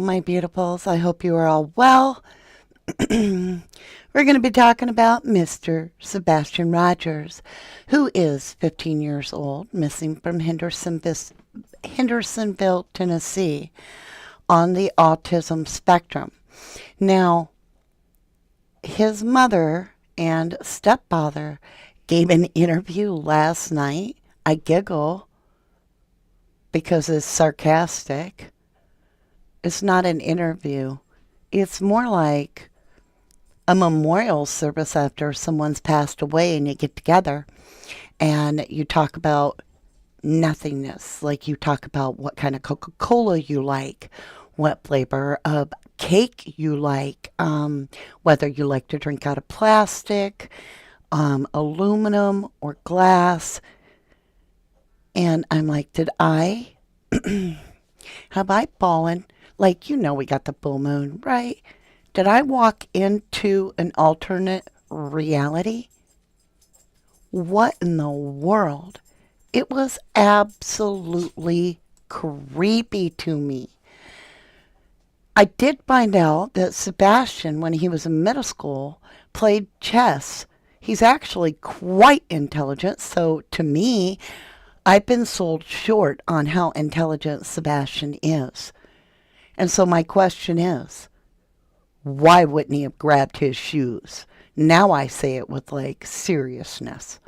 my beautifuls. I hope you are all well. We're going to be talking about Mr. Sebastian Rogers, who is 15 years old, missing from Hendersonville, Tennessee, on the autism spectrum. Now, his mother and stepfather gave an interview last night. I giggle because it's sarcastic. It's not an interview. It's more like a memorial service after someone's passed away and you get together and you talk about nothingness. Like you talk about what kind of Coca-Cola you like, what flavor of cake you like, whether you like to drink out of plastic, aluminum, or glass. And I'm like, have I fallen? Like, we got the full moon, right? Did I walk into an alternate reality? What in the world? It was absolutely creepy to me. I did find out that Sebastian, when he was in middle school, played chess. He's actually quite intelligent, so to me, I've been sold short on how intelligent Sebastian is. And so my question is, why wouldn't he have grabbed his shoes? Now I say it with seriousness.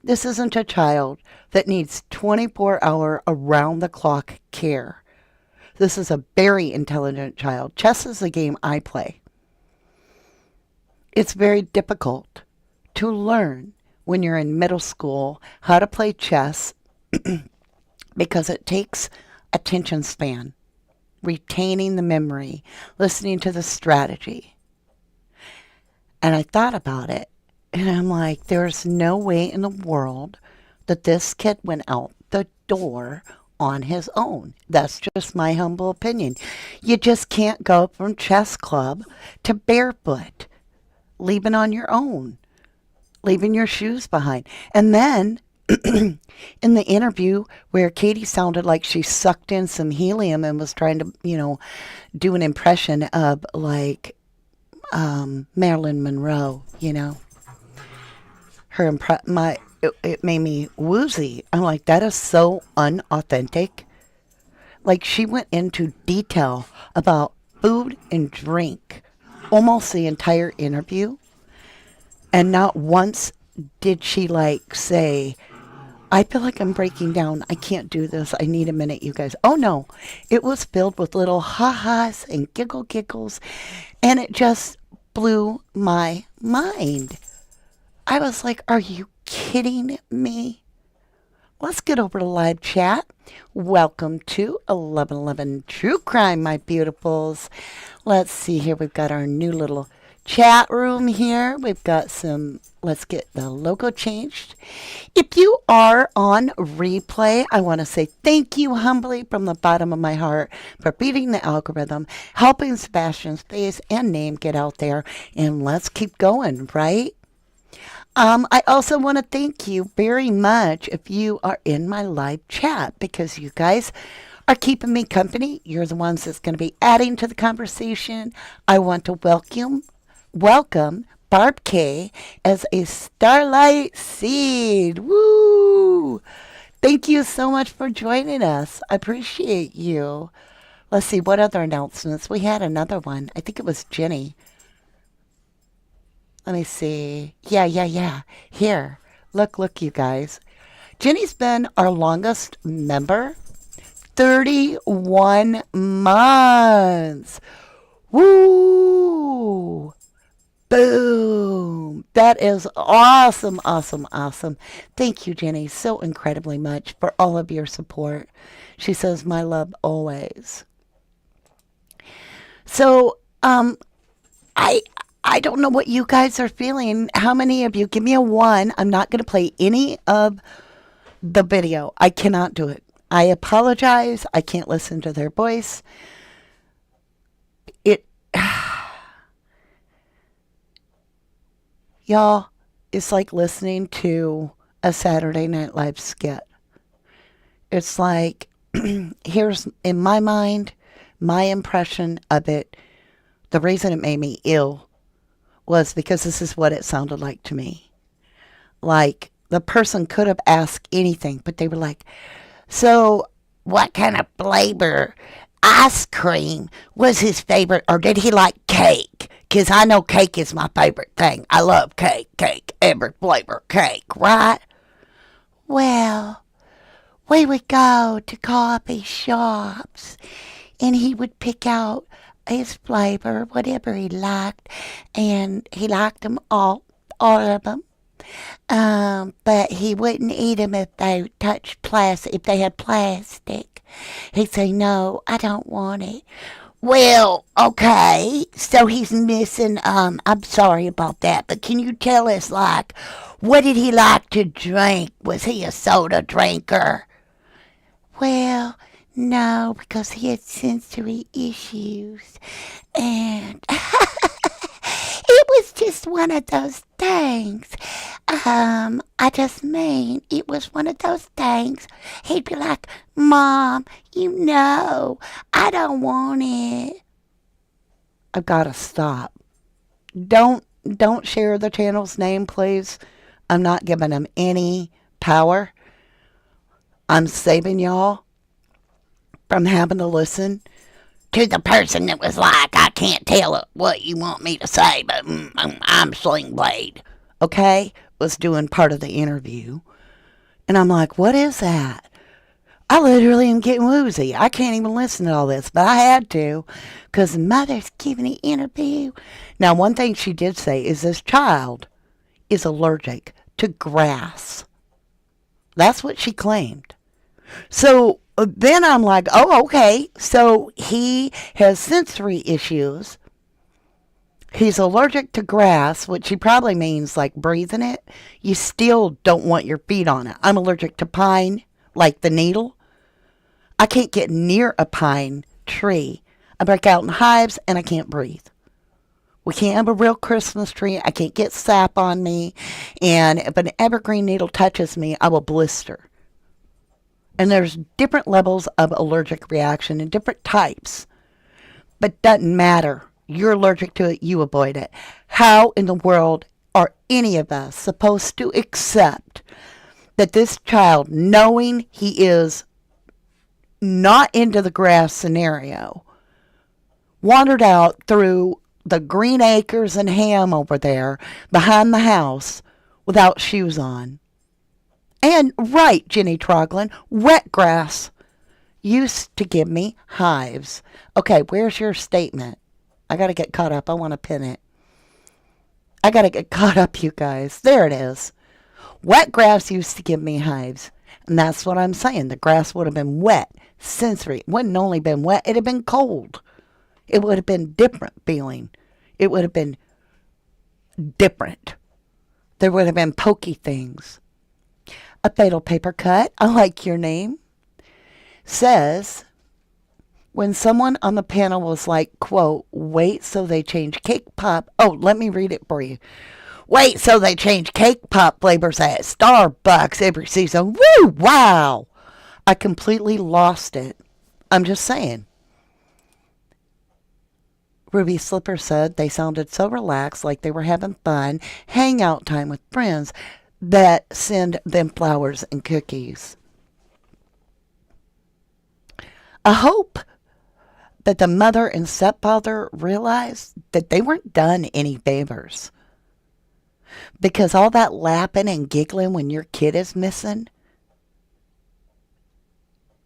This isn't a child that needs 24-hour around-the-clock care. This is a very intelligent child. Chess is a game I play. It's very difficult to learn when you're in middle school how to play chess because it takes attention span, retaining the memory, listening to the strategy. And I thought about it, and I'm like, there's no way in the world that this kid went out the door on his own. That's just my humble opinion. You just can't go from chess club to barefoot, leaving on your own, leaving your shoes behind. And then in the interview where Katie sounded like she sucked in some helium and was trying to, do an impression of Marilyn Monroe, her it made me woozy. I'm like, that is so unauthentic. Like she went into detail about food and drink almost the entire interview, and not once did she say, I feel like I'm breaking down. I can't do this. I need a minute, you guys. Oh no, it was filled with little ha-has and giggles, and it just blew my mind. I was like, are you kidding me? Let's get over to live chat. Welcome to 1111 True Crime, my beautifuls. Let's see here. We've got our new little chat room here. We've got let's get the logo changed. If you are on replay, I want to say thank you humbly from the bottom of my heart for beating the algorithm, helping Sebastian's face and name get out there, and let's keep going, right? I also want to thank you very much if you are in my live chat, because you guys are keeping me company. You're the ones that's going to be adding to the conversation. I want to welcome Barb K as a Starlight Seed. Woo! Thank you so much for joining us. I appreciate you. Let's see, what other announcements? We had another one. I think it was Jenny. Let me see. Yeah. Here. Look, you guys. Jenny's been our longest member. 31 months. Woo! Boom! That is awesome. Thank you, Jenny, so incredibly much for all of your support. She says, my love always. So, I don't know what you guys are feeling. How many of you? Give me a 1. I'm not going to play any of the video. I cannot do it. I apologize. I can't listen to their voice. Y'all, it's like listening to a Saturday Night Live skit. It's like, here's, in my mind, my impression of it, the reason it made me ill was because this is what it sounded like to me. Like the person could have asked anything, but they were like, so what kind of flavor ice cream was his favorite, or did he like cake? Because I know cake is my favorite thing. I love cake, every flavor cake, right? Well, we would go to coffee shops and he would pick out his flavor, whatever he liked, and he liked them all of them. But he wouldn't eat them if they touched plastic, if they had plastic. He'd say, no, I don't want it. Well, okay, so he's missing, I'm sorry about that, but can you tell us, like, what did he like to drink? Was he a soda drinker? Well, no, because he had sensory issues, and it was just one of those things. I just mean, it was one of those things. He'd be like, Mom, I don't want it. I've got to stop. Don't share the channel's name, please. I'm not giving them any power. I'm saving y'all from having to listen to the person that was like, I can't tell what you want me to say, but I'm Sling Blade. Okay? Was doing part of the interview. And I'm like, what is that? I literally am getting woozy. I can't even listen to all this, but I had to because Mother's giving the interview. Now, one thing she did say is this child is allergic to grass. That's what she claimed. So then I'm like, oh, okay. So he has sensory issues. He's allergic to grass, which he probably means like breathing it. You still don't want your feet on it. I'm allergic to pine, like the needle. I can't get near a pine tree. I break out in hives and I can't breathe. We can't have a real Christmas tree. I can't get sap on me. And if an evergreen needle touches me, I will blister. And there's different levels of allergic reaction and different types. But doesn't matter. You're allergic to it, you avoid it. How in the world are any of us supposed to accept that this child, knowing he is not into the grass scenario, wandered out through the green acres and ham over there behind the house without shoes on? And right, Jenny Troglin, wet grass used to give me hives. Okay, where's your statement? I got to get caught up. I want to pin it. I got to get caught up, you guys. There it is. Wet grass used to give me hives. And that's what I'm saying. The grass would have been wet, sensory. It wouldn't only been wet, it would have been cold. It would have been different feeling. It would have been different. There would have been pokey things. A fatal paper cut, I like your name, says, when someone on the panel was like, quote, wait so they change cake pop. Oh, let me read it for you. Wait so they change cake pop flavors at Starbucks every season. Woo, wow. I completely lost it. I'm just saying. Ruby Slipper said they sounded so relaxed, like they were having fun, hangout time with friends that send them flowers and cookies. I hope that the mother and stepfather realized that they weren't done any favors. Because all that laughing and giggling when your kid is missing,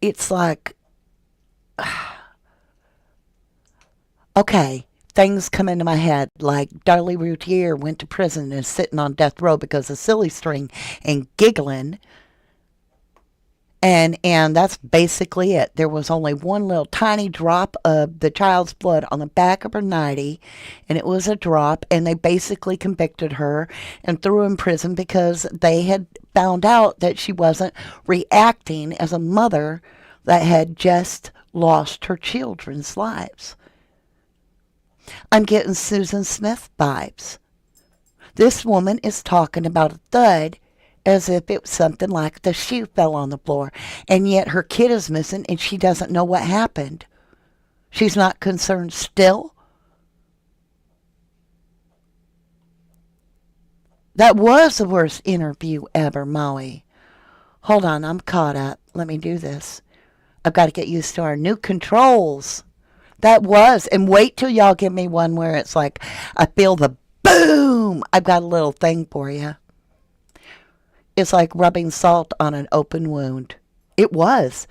it's like, okay, things come into my head like Darlie Routier went to prison and is sitting on death row because of silly string and giggling. And that's basically it. There was only one little tiny drop of the child's blood on the back of her nightie, and it was a drop, and they basically convicted her and threw her in prison because they had found out that she wasn't reacting as a mother that had just lost her children's lives. I'm getting Susan Smith vibes. This woman is talking about a thud as if it was something like the shoe fell on the floor, and yet her kid is missing and she doesn't know what happened. She's not concerned still. That was the worst interview ever, Molly. Hold on, I'm caught up. Let me do this. I've got to get used to our new controls. That was, and wait till y'all give me one where it's like, I feel the boom. I've got a little thing for you. It's like rubbing salt on an open wound. It was.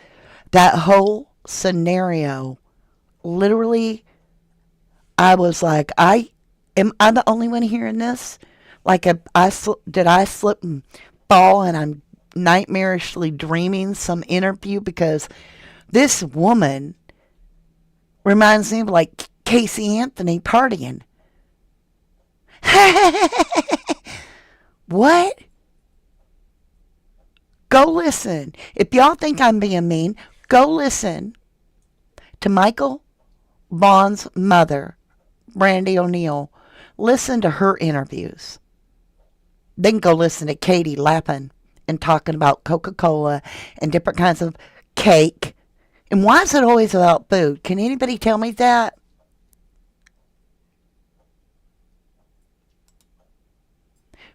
That whole scenario, literally, I was like, am I the only one hearing this? Like, did I slip and fall and I'm nightmarishly dreaming some interview? Because this woman reminds me of like Casey Anthony partying. What? Go listen. If y'all think I'm being mean, go listen to Michael Vaughn's mother, Brandy O'Neill. Listen to her interviews. Then go listen to Katie laughing and talking about Coca-Cola and different kinds of cake. And why is it always about food? Can anybody tell me that?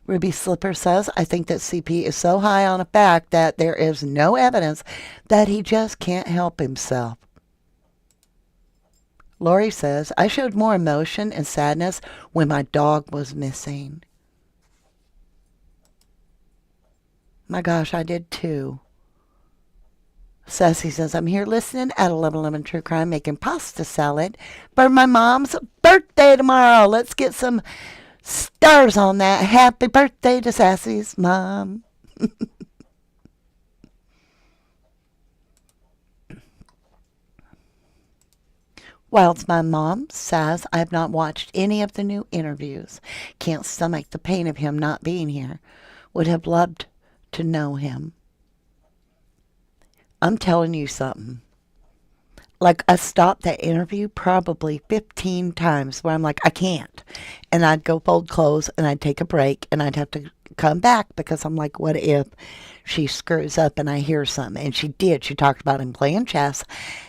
Ruby Slipper says, I think that CP is so high on a fact that there is no evidence that he just can't help himself. Lori says, I showed more emotion and sadness when my dog was missing. My gosh, I did too. Sassy says, I'm here listening at 11:11 True Crime, making pasta salad for my mom's birthday tomorrow. Let's get some stars on that. Happy birthday to Sassy's mom. Whilst my mom says I have not watched any of the new interviews. Can't stomach the pain of him not being here. Would have loved to know him. I'm telling you something. Like, I stopped that interview probably 15 times where I'm like, I can't. And I'd go fold clothes and I'd take a break and I'd have to come back because I'm like, what if she screws up and I hear something? And she did. She talked about him playing chess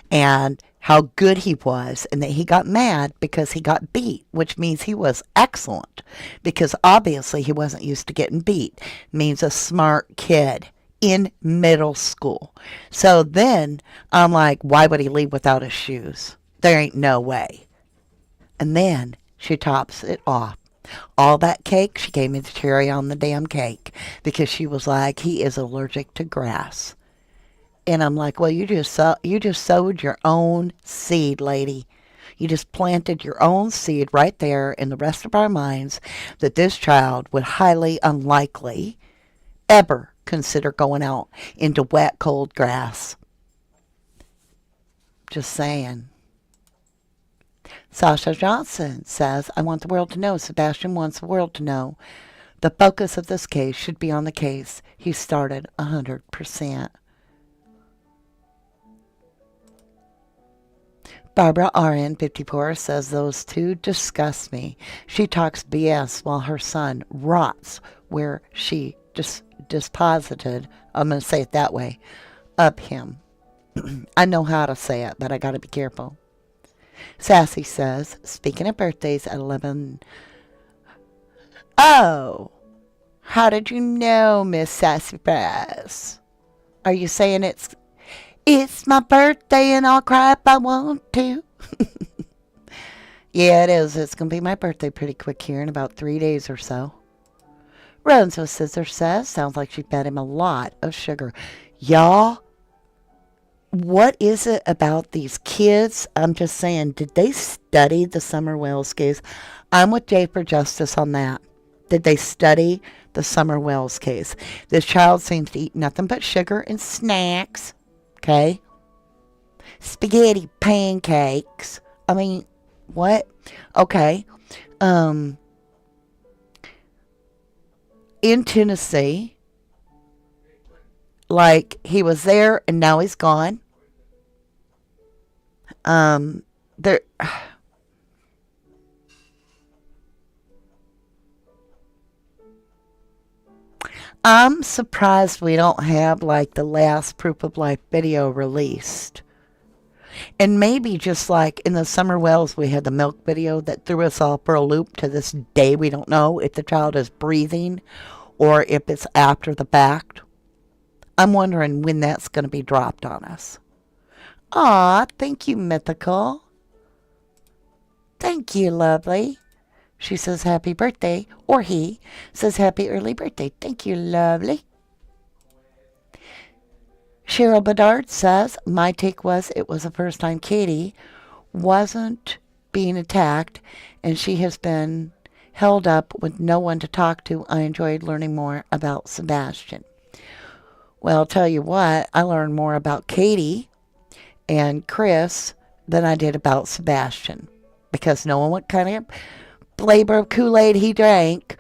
and how good he was and that he got mad because he got beat, which means he was excellent because obviously he wasn't used to getting beat. It means a smart kid in middle school. So then I'm like, why would he leave without his shoes? There ain't no way. And then she tops it off. All that cake, she gave me the cherry on the damn cake because she was like, he is allergic to grass. And I'm like, well, you just sowed your own seed, lady. You just planted your own seed right there in the rest of our minds that this child would highly unlikely ever consider going out into wet, cold grass. Just saying. Sasha Johnson says, I want the world to know. Sebastian wants the world to know. The focus of this case should be on the case. He started 100%. Barbara RN54 says, those two disgust me. She talks BS while her son rots where she disposited, I'm going to say it that way, of him. I know how to say it, but I got to be careful. Sassy says, speaking of birthdays at 11. Oh, how did you know, Miss Sassy Bass? Are you saying it's my birthday and I'll cry if I want to? Yeah, it is. It's going to be my birthday pretty quick here in about 3 days or so. Runs with Scissors says, sounds like she fed him a lot of sugar. Y'all, what is it about these kids? I'm just saying, did they study the Summer Wells case? I'm with Jay for Justice on that. Did they study the Summer Wells case? This child seems to eat nothing but sugar and snacks. Okay? Spaghetti pancakes. I mean, what? Okay. In Tennessee, like, he was there and now he's gone. There, I'm surprised we don't have like the last proof of life video released. And maybe just like in the Summer Wells, we had the milk video that threw us all for a loop. To this day, we don't know if the child is breathing or if it's after the fact. I'm wondering when that's going to be dropped on us. Aw, thank you, Mythical. Thank you, lovely. She says happy birthday, or he says happy early birthday. Thank you, lovely. Cheryl Bedard says, my take was it was the first time Katie wasn't being attacked and she has been held up with no one to talk to. I enjoyed learning more about Sebastian. Well, I'll tell you what, I learned more about Katie and Chris than I did about Sebastian, because knowing what kind of flavor of Kool-Aid he drank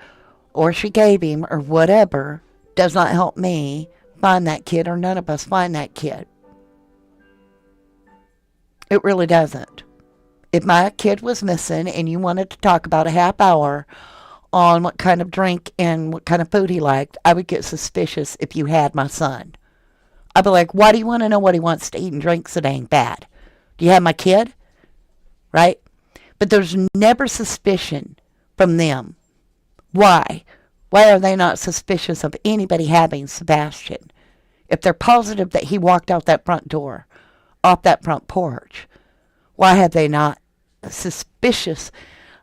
or she gave him or whatever does not help me find that kid, or none of us find that kid. It really doesn't. If my kid was missing and you wanted to talk about a half hour on what kind of drink and what kind of food he liked, I would get suspicious if you had my son. I'd be like, why do you want to know what he wants to eat and drink so dang bad? Do you have my kid? Right? But there's never suspicion from them. Why? Why are they not suspicious of anybody having Sebastian? If they're positive that he walked out that front door, off that front porch, why have they not suspicious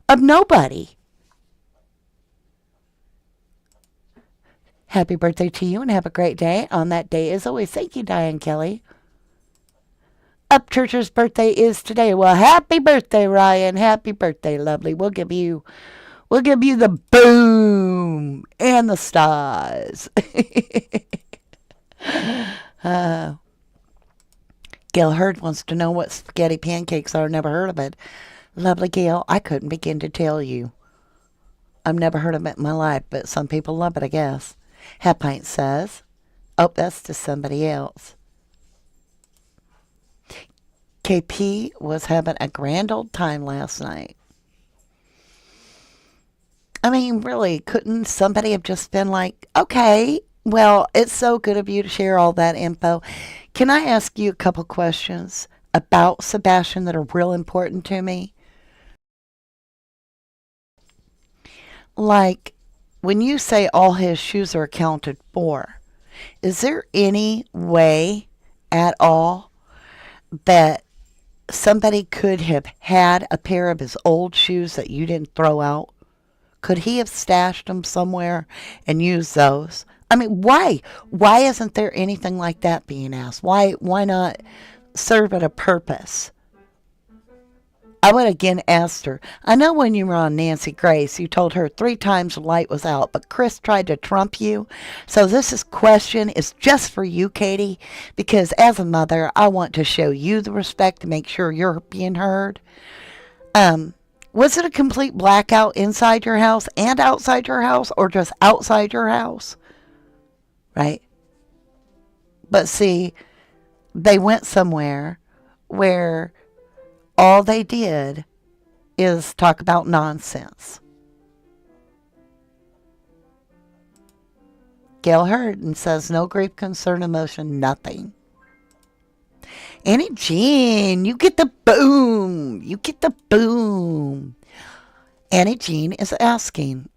of nobody? Happy birthday to you and have a great day on that day. As always, thank you, Diane Kelly. Upchurch's birthday is today. Well, happy birthday, Ryan. Happy birthday, lovely. We'll give you the boom and the stars. Gail Hurd wants to know what spaghetti pancakes are. Never heard of it. Lovely Gail, I couldn't begin to tell you. I've never heard of it in my life, but some people love it, I guess. Half Pint says, oh, that's to somebody else. KP was having a grand old time last night. I mean, really, couldn't somebody have just been like, okay, well, it's so good of you to share all that info. Can I ask you a couple questions about Sebastian that are real important to me? Like, when you say all his shoes are accounted for, is there any way at all that somebody could have had a pair of his old shoes that you didn't throw out? Could he have stashed them somewhere and used those? I mean, why? Why isn't there anything like that being asked? Why not serve it a purpose? I would again ask her. I know when you were on Nancy Grace, you told her 3 times the light was out, but Chris tried to trump you. So this question is just for you, Katie, because as a mother, I want to show you the respect to make sure you're being heard. Was it a complete blackout inside your house and outside your house, or just outside your house? Right? But see, they went somewhere where all they did is talk about nonsense. Gail Hurd says, no grief, concern, emotion, nothing. Annie Jean, you get the boom. You get the boom. Annie Jean is asking,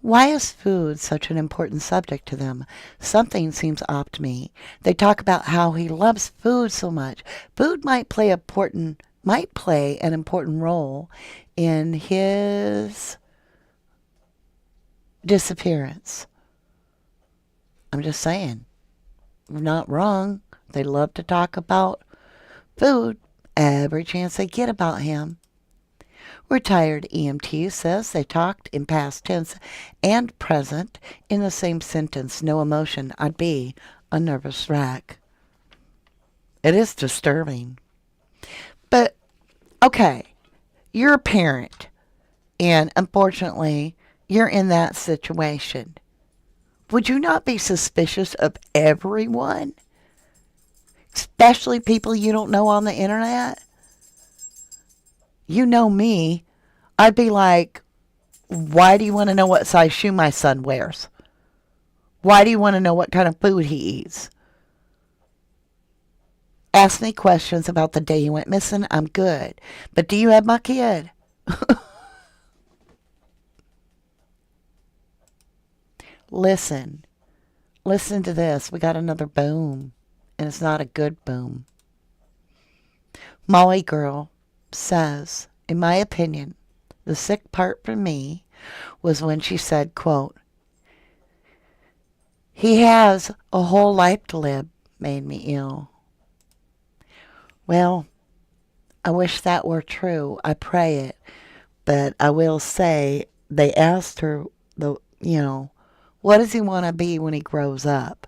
why is food such an important subject to them? Something seems off to me. They talk about how he loves food so much. Food might play an important role in his disappearance. I'm just saying. I'm not wrong. They love to talk about food every chance they get about him. Retired EMT says they talked in past tense and present in the same sentence. No emotion. I'd be a nervous wreck. It is disturbing. But, okay, you're a parent, and unfortunately, you're in that situation. Would you not be suspicious of everyone? Especially people you don't know on the internet? You know me. I'd be like, why do you want to know what size shoe my son wears? Why do you want to know what kind of food he eats? Ask me questions about the day you went missing. I'm good. But do you have my kid? Listen. Listen to this. We got another boom. And it's not a good boom. Molly Girl says, in my opinion, the sick part for me was when she said, quote, he has a whole life to live, made me ill. Well, I wish that were true. I pray it. But I will say, they asked her, what does he want to be when he grows up?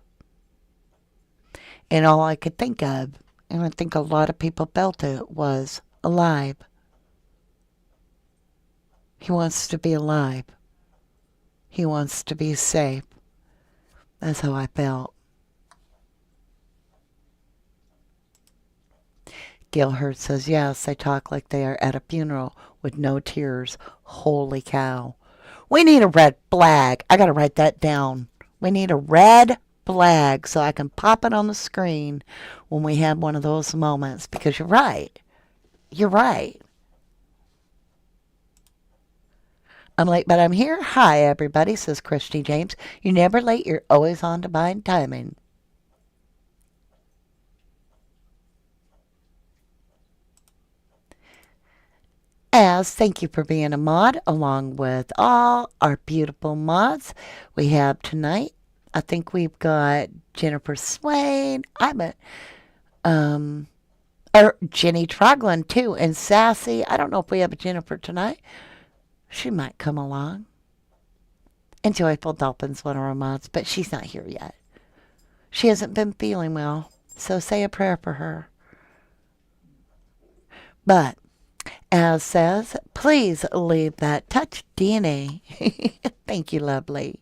And all I could think of, and I think a lot of people felt it, was alive. He wants to be alive. He wants to be safe. That's how I felt. Gilhert says, yes, they talk like they are at a funeral with no tears. Holy cow. We need a red flag. I got to write that down. We need a red flag so I can pop it on the screen when we have one of those moments. Because you're right. You're right. I'm late, but I'm here. Hi, everybody, says Christy James. You're never late. You're always on divine timing. As thank you for being a mod, along with all our beautiful mods we have tonight. I think we've got Jennifer Swain. Or Jenny Troglin too, and Sassy. I don't know if we have a Jennifer tonight. She might come along. And Joyful Dolphin's one of our mods, but she's not here yet. She hasn't been feeling well, so say a prayer for her. But as says, please leave that touch DNA. Thank you, lovely.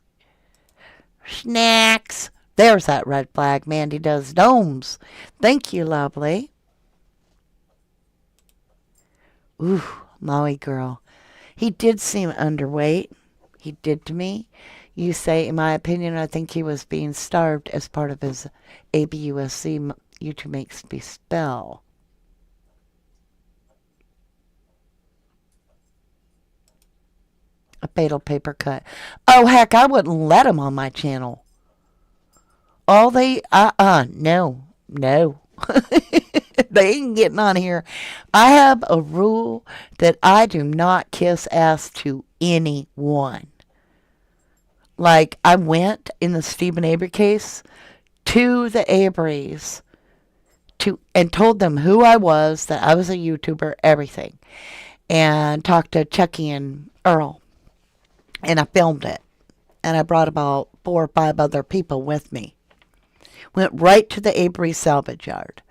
Snacks. There's that red flag. Mandy does domes. Thank you, lovely. Ooh, Maui girl. He did seem underweight. He did to me. You say, in my opinion, I think he was being starved as part of his ABUSC. YouTube makes me spell. A fatal paper cut. Oh, heck, I wouldn't let him on my channel. No. They ain't getting on here. I have a rule that I do not kiss ass to anyone. Like, I went in the Stephen Avery case to the Averys and told them who I was, that I was a YouTuber, everything. And talked to Chucky and Earl. And I filmed it. And I brought about 4 or 5 other people with me. Went right to the Avery salvage yard.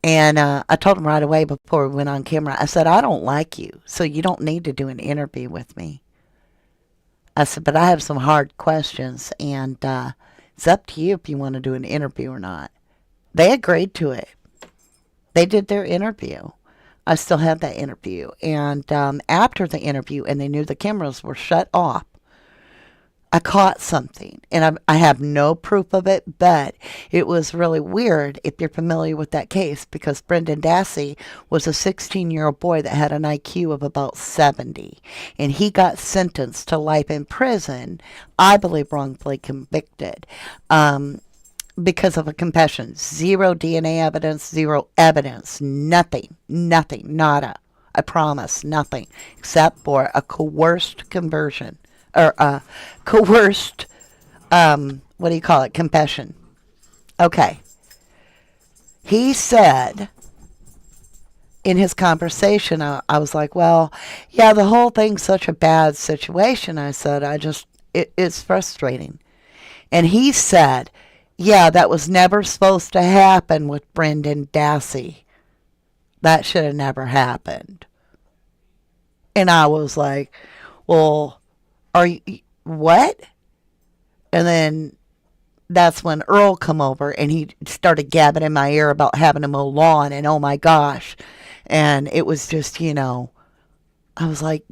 And I told him right away before we went on camera, I said, I don't like you, so you don't need to do an interview with me. I said, but I have some hard questions, and it's up to you if you want to do an interview or not. They agreed to it. They did their interview. I still have that interview. And after the interview, and they knew the cameras were shut off, I caught something, and I have no proof of it, but it was really weird if you're familiar with that case, because Brendan Dassey was a 16-year-old boy that had an IQ of about 70, and he got sentenced to life in prison, I believe wrongfully convicted, because of a confession. 0 DNA evidence, 0 evidence, nothing, nada. I promise, nothing, except for a coerced conversion. Or coerced, confession. Okay. He said in his conversation, I was like, well, yeah, the whole thing's such a bad situation. I said, it's frustrating. And he said, yeah, that was never supposed to happen with Brendan Dassey. That should have never happened. And I was like, well, are you, what? And then that's when Earl come over and he started gabbing in my ear about having to mow lawn and oh my gosh. And it was just, I was like,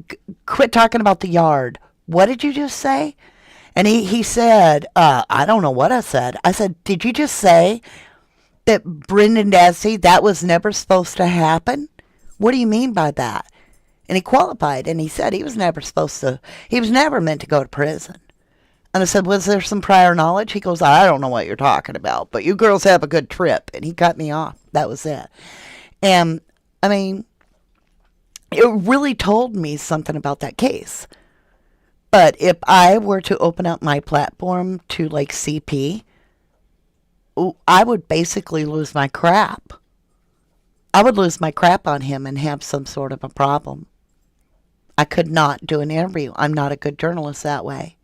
quit talking about the yard. What did you just say? And he said, I don't know what I said. I said, did you just say That Brendan Dassey, that was never supposed to happen? What do you mean by that? And he qualified, and he said he was never supposed to, he was never meant to go to prison. And I said, was there some prior knowledge? He goes, I don't know what you're talking about, but you girls have a good trip. And he cut me off. That was it. And, I mean, it really told me something about that case. But if I were to open up my platform to, like, CP, I would basically lose my crap. I would lose my crap on him and have some sort of a problem. I could not do an interview. I'm not a good journalist that way.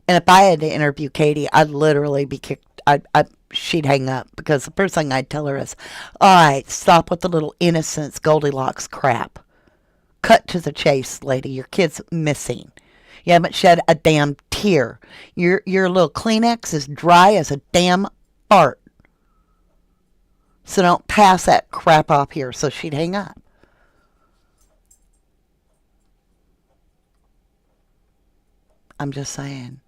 And if I had to interview Katie, I'd literally be kicked. She'd hang up because the first thing I'd tell her is, all right, stop with the little innocence Goldilocks crap. Cut to the chase, lady. Your kid's missing. You haven't shed a damn tear. Your little Kleenex is dry as a damn fart. So don't pass that crap off here. So she'd hang up. I'm just saying.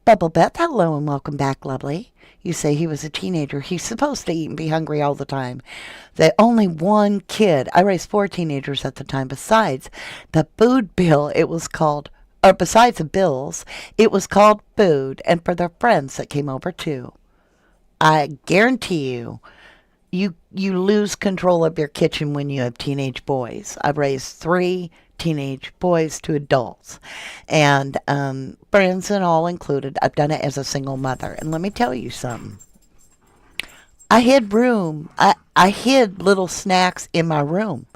Bubble Beth, hello and welcome back, lovely. You say he was a teenager. He's supposed to eat and be hungry all the time. The only one kid. I raised 4 teenagers at the time. Besides the food bill, it was called, or besides the bills, it was called food, and for their friends that came over too. I guarantee you, you lose control of your kitchen when you have teenage boys. I've raised 3 teenage boys to adults, and friends and all included. I've done it as a single mother, and let me tell you something. I hid room. I hid little snacks in my room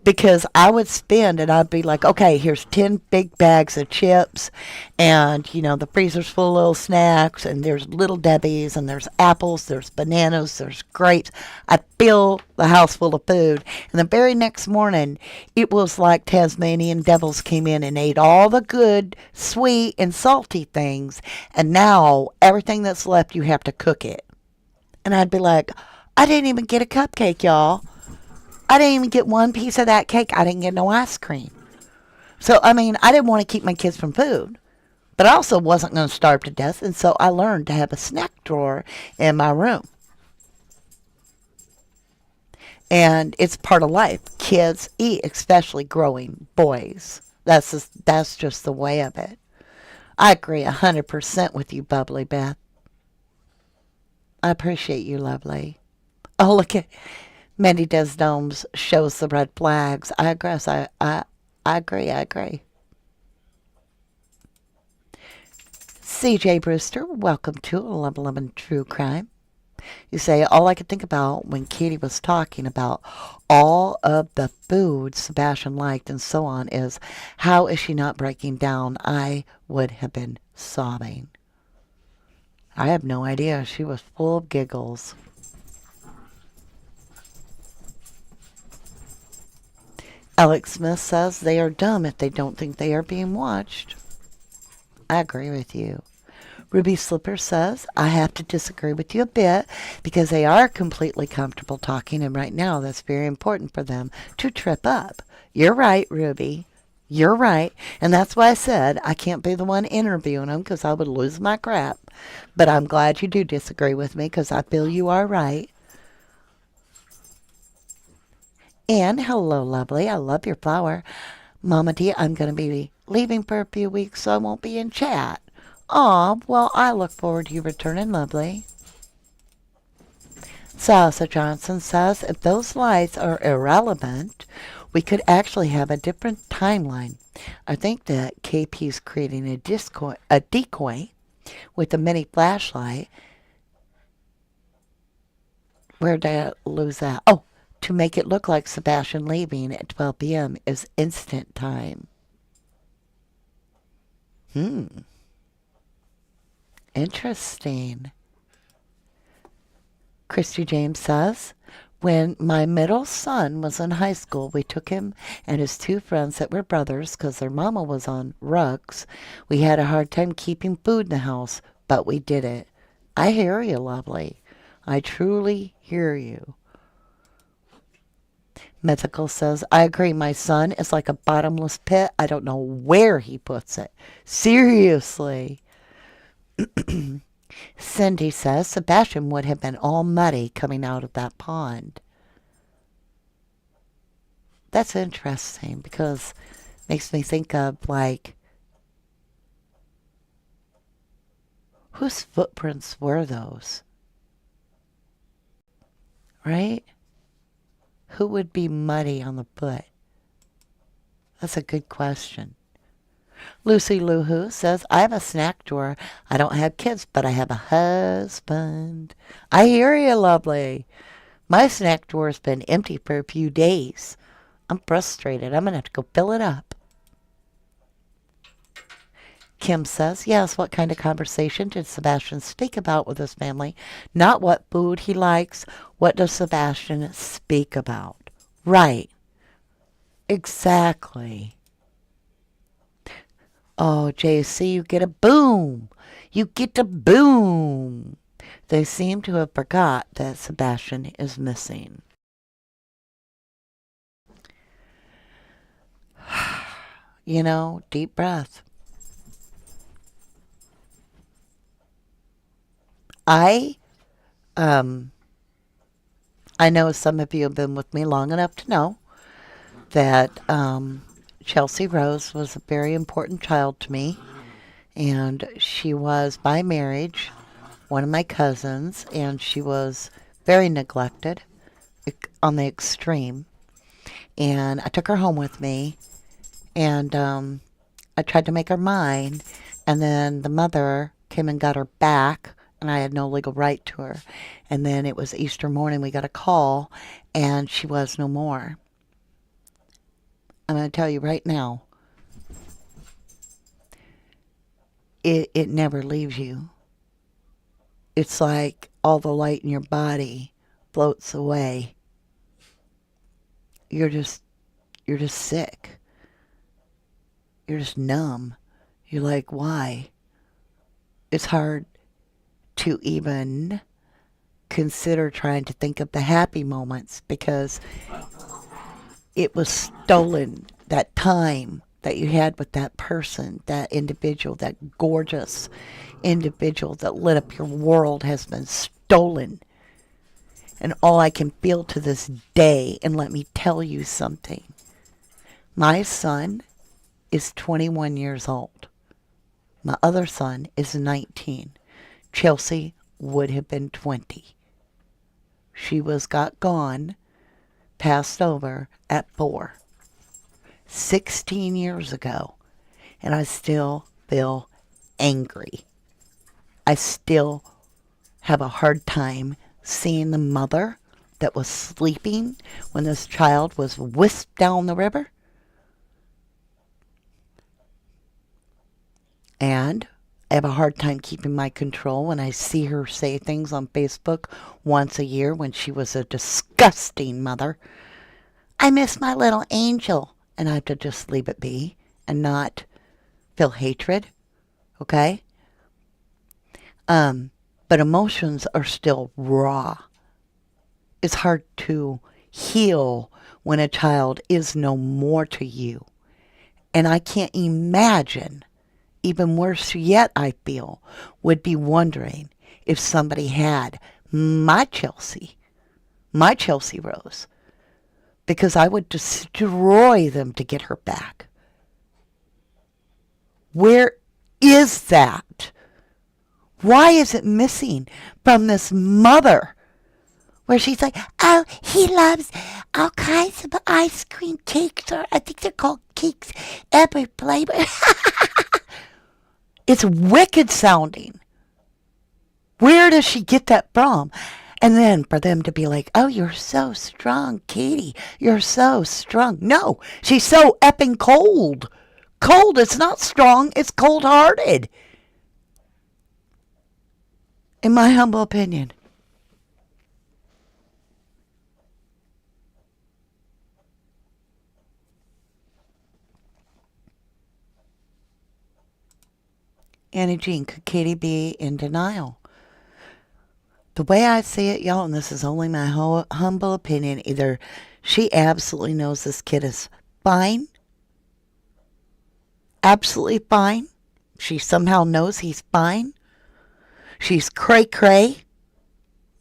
because I would spend, and I'd be like, okay, here's 10 big bags of chips, and the freezer's full of little snacks, and there's Little Debbie's, and there's apples, there's bananas, there's grapes. I'd fill the house full of food, and the very next morning, it was like Tasmanian devils came in and ate all the good, sweet, and salty things, and now everything that's left, you have to cook it. And I'd be like, I didn't even get a cupcake, y'all. I didn't even get one piece of that cake. I didn't get no ice cream. So, I mean, I didn't want to keep my kids from food. But I also wasn't going to starve to death. And so I learned to have a snack drawer in my room. And it's part of life. Kids eat, especially growing boys. That's just the way of it. I agree 100% with you, Bubbly Beth. I appreciate you, lovely. Oh, look at Mandy Desdomes shows the red flags. I agree. I agree. CJ Brewster, welcome to 1111 True Crime. You say, all I could think about when Katie was talking about all of the food Sebastian liked and so on is, how is she not breaking down? I would have been sobbing. I have no idea. She was full of giggles. Alex Smith says they are dumb if they don't think they are being watched. I agree with you. Ruby Slipper says, I have to disagree with you a bit because they are completely comfortable talking, and right now that's very important for them to trip up. You're right, Ruby. You're right. And that's why I said I can't be the one interviewing them because I would lose my crap. But I'm glad you do disagree with me because I feel you are right. And hello, lovely. I love your flower. Mama D, I'm going to be leaving for a few weeks, so I won't be in chat. Aw, well, I look forward to you returning, lovely. Salsa Johnson says, if those lights are irrelevant, we could actually have a different timeline. I think that KP's creating a decoy with a mini flashlight. Where did I lose that? Oh, to make it look like Sebastian leaving at 12 p.m. is instant time. Interesting. Christy James says, when my middle son was in high school, we took him and his 2 friends that were brothers because their mama was on rugs. We had a hard time keeping food in the house, but we did it. I hear you, lovely. I truly hear you. Mythical says, I agree. My son is like a bottomless pit. I don't know where he puts it. Seriously. Cindy says Sebastian would have been all muddy coming out of that pond. That's interesting because it makes me think of, like, whose footprints were those? Right? Who would be muddy on the foot? That's a good question. Lucy Luhu says, I have a snack drawer. I don't have kids, but I have a husband. I hear you, lovely. My snack drawer's been empty for a few days. I'm frustrated. I'm going to have to go fill it up. Kim says, yes, what kind of conversation did Sebastian speak about with his family? Not what food he likes. What does Sebastian speak about? Right. Exactly. Oh, JC, you get a boom. You get a boom. They seem to have forgot that Sebastian is missing. You know, deep breath. I um I know some of you have been with me long enough to know that Chelsea Rose was a very important child to me, and she was by marriage one of my cousins, and she was very neglected on the extreme. And I took her home with me, and I tried to make her mine, and then the mother came and got her back, and I had no legal right to her. And then it was Easter morning, we got a call, and she was no more. I'm going to tell you right now, it never leaves you. It's like all the light in your body floats away. You're just sick. You're just numb. You're like, why? It's hard to even consider trying to think of the happy moments because it was stolen. That time that you had with that person, that individual, that gorgeous individual that lit up your world has been stolen. And all I can feel to this day, and let me tell you something, my son is 21 years old. My other son is 19. Chelsea would have been 20. She got gone, passed over at 4. 16 years ago. And I still feel angry. I still have a hard time seeing the mother that was sleeping when this child was whisked down the river. And I have a hard time keeping my control when I see her say things on Facebook once a year when she was a disgusting mother. I miss my little angel. And I have to just leave it be and not feel hatred. Okay? But emotions are still raw. It's hard to heal when a child is no more to you. And I can't imagine, even worse yet, I feel, would be wondering if somebody had my Chelsea Rose, because I would destroy them to get her back. Where is that? Why is it missing from this mother? Where she's like, oh, he loves all kinds of ice cream cakes, or I think they're called cakes, every flavor. It's wicked sounding. Where does she get that from? And then for them to be like, oh, you're so strong, Katie. You're so strong. No, she's so effing cold. Cold, it's not strong, it's cold-hearted. In my humble opinion. Annie Jean, could Katie be in denial? The way I see it, y'all, and this is only my humble opinion, either she absolutely knows this kid is fine, absolutely fine. She somehow knows he's fine. She's cray cray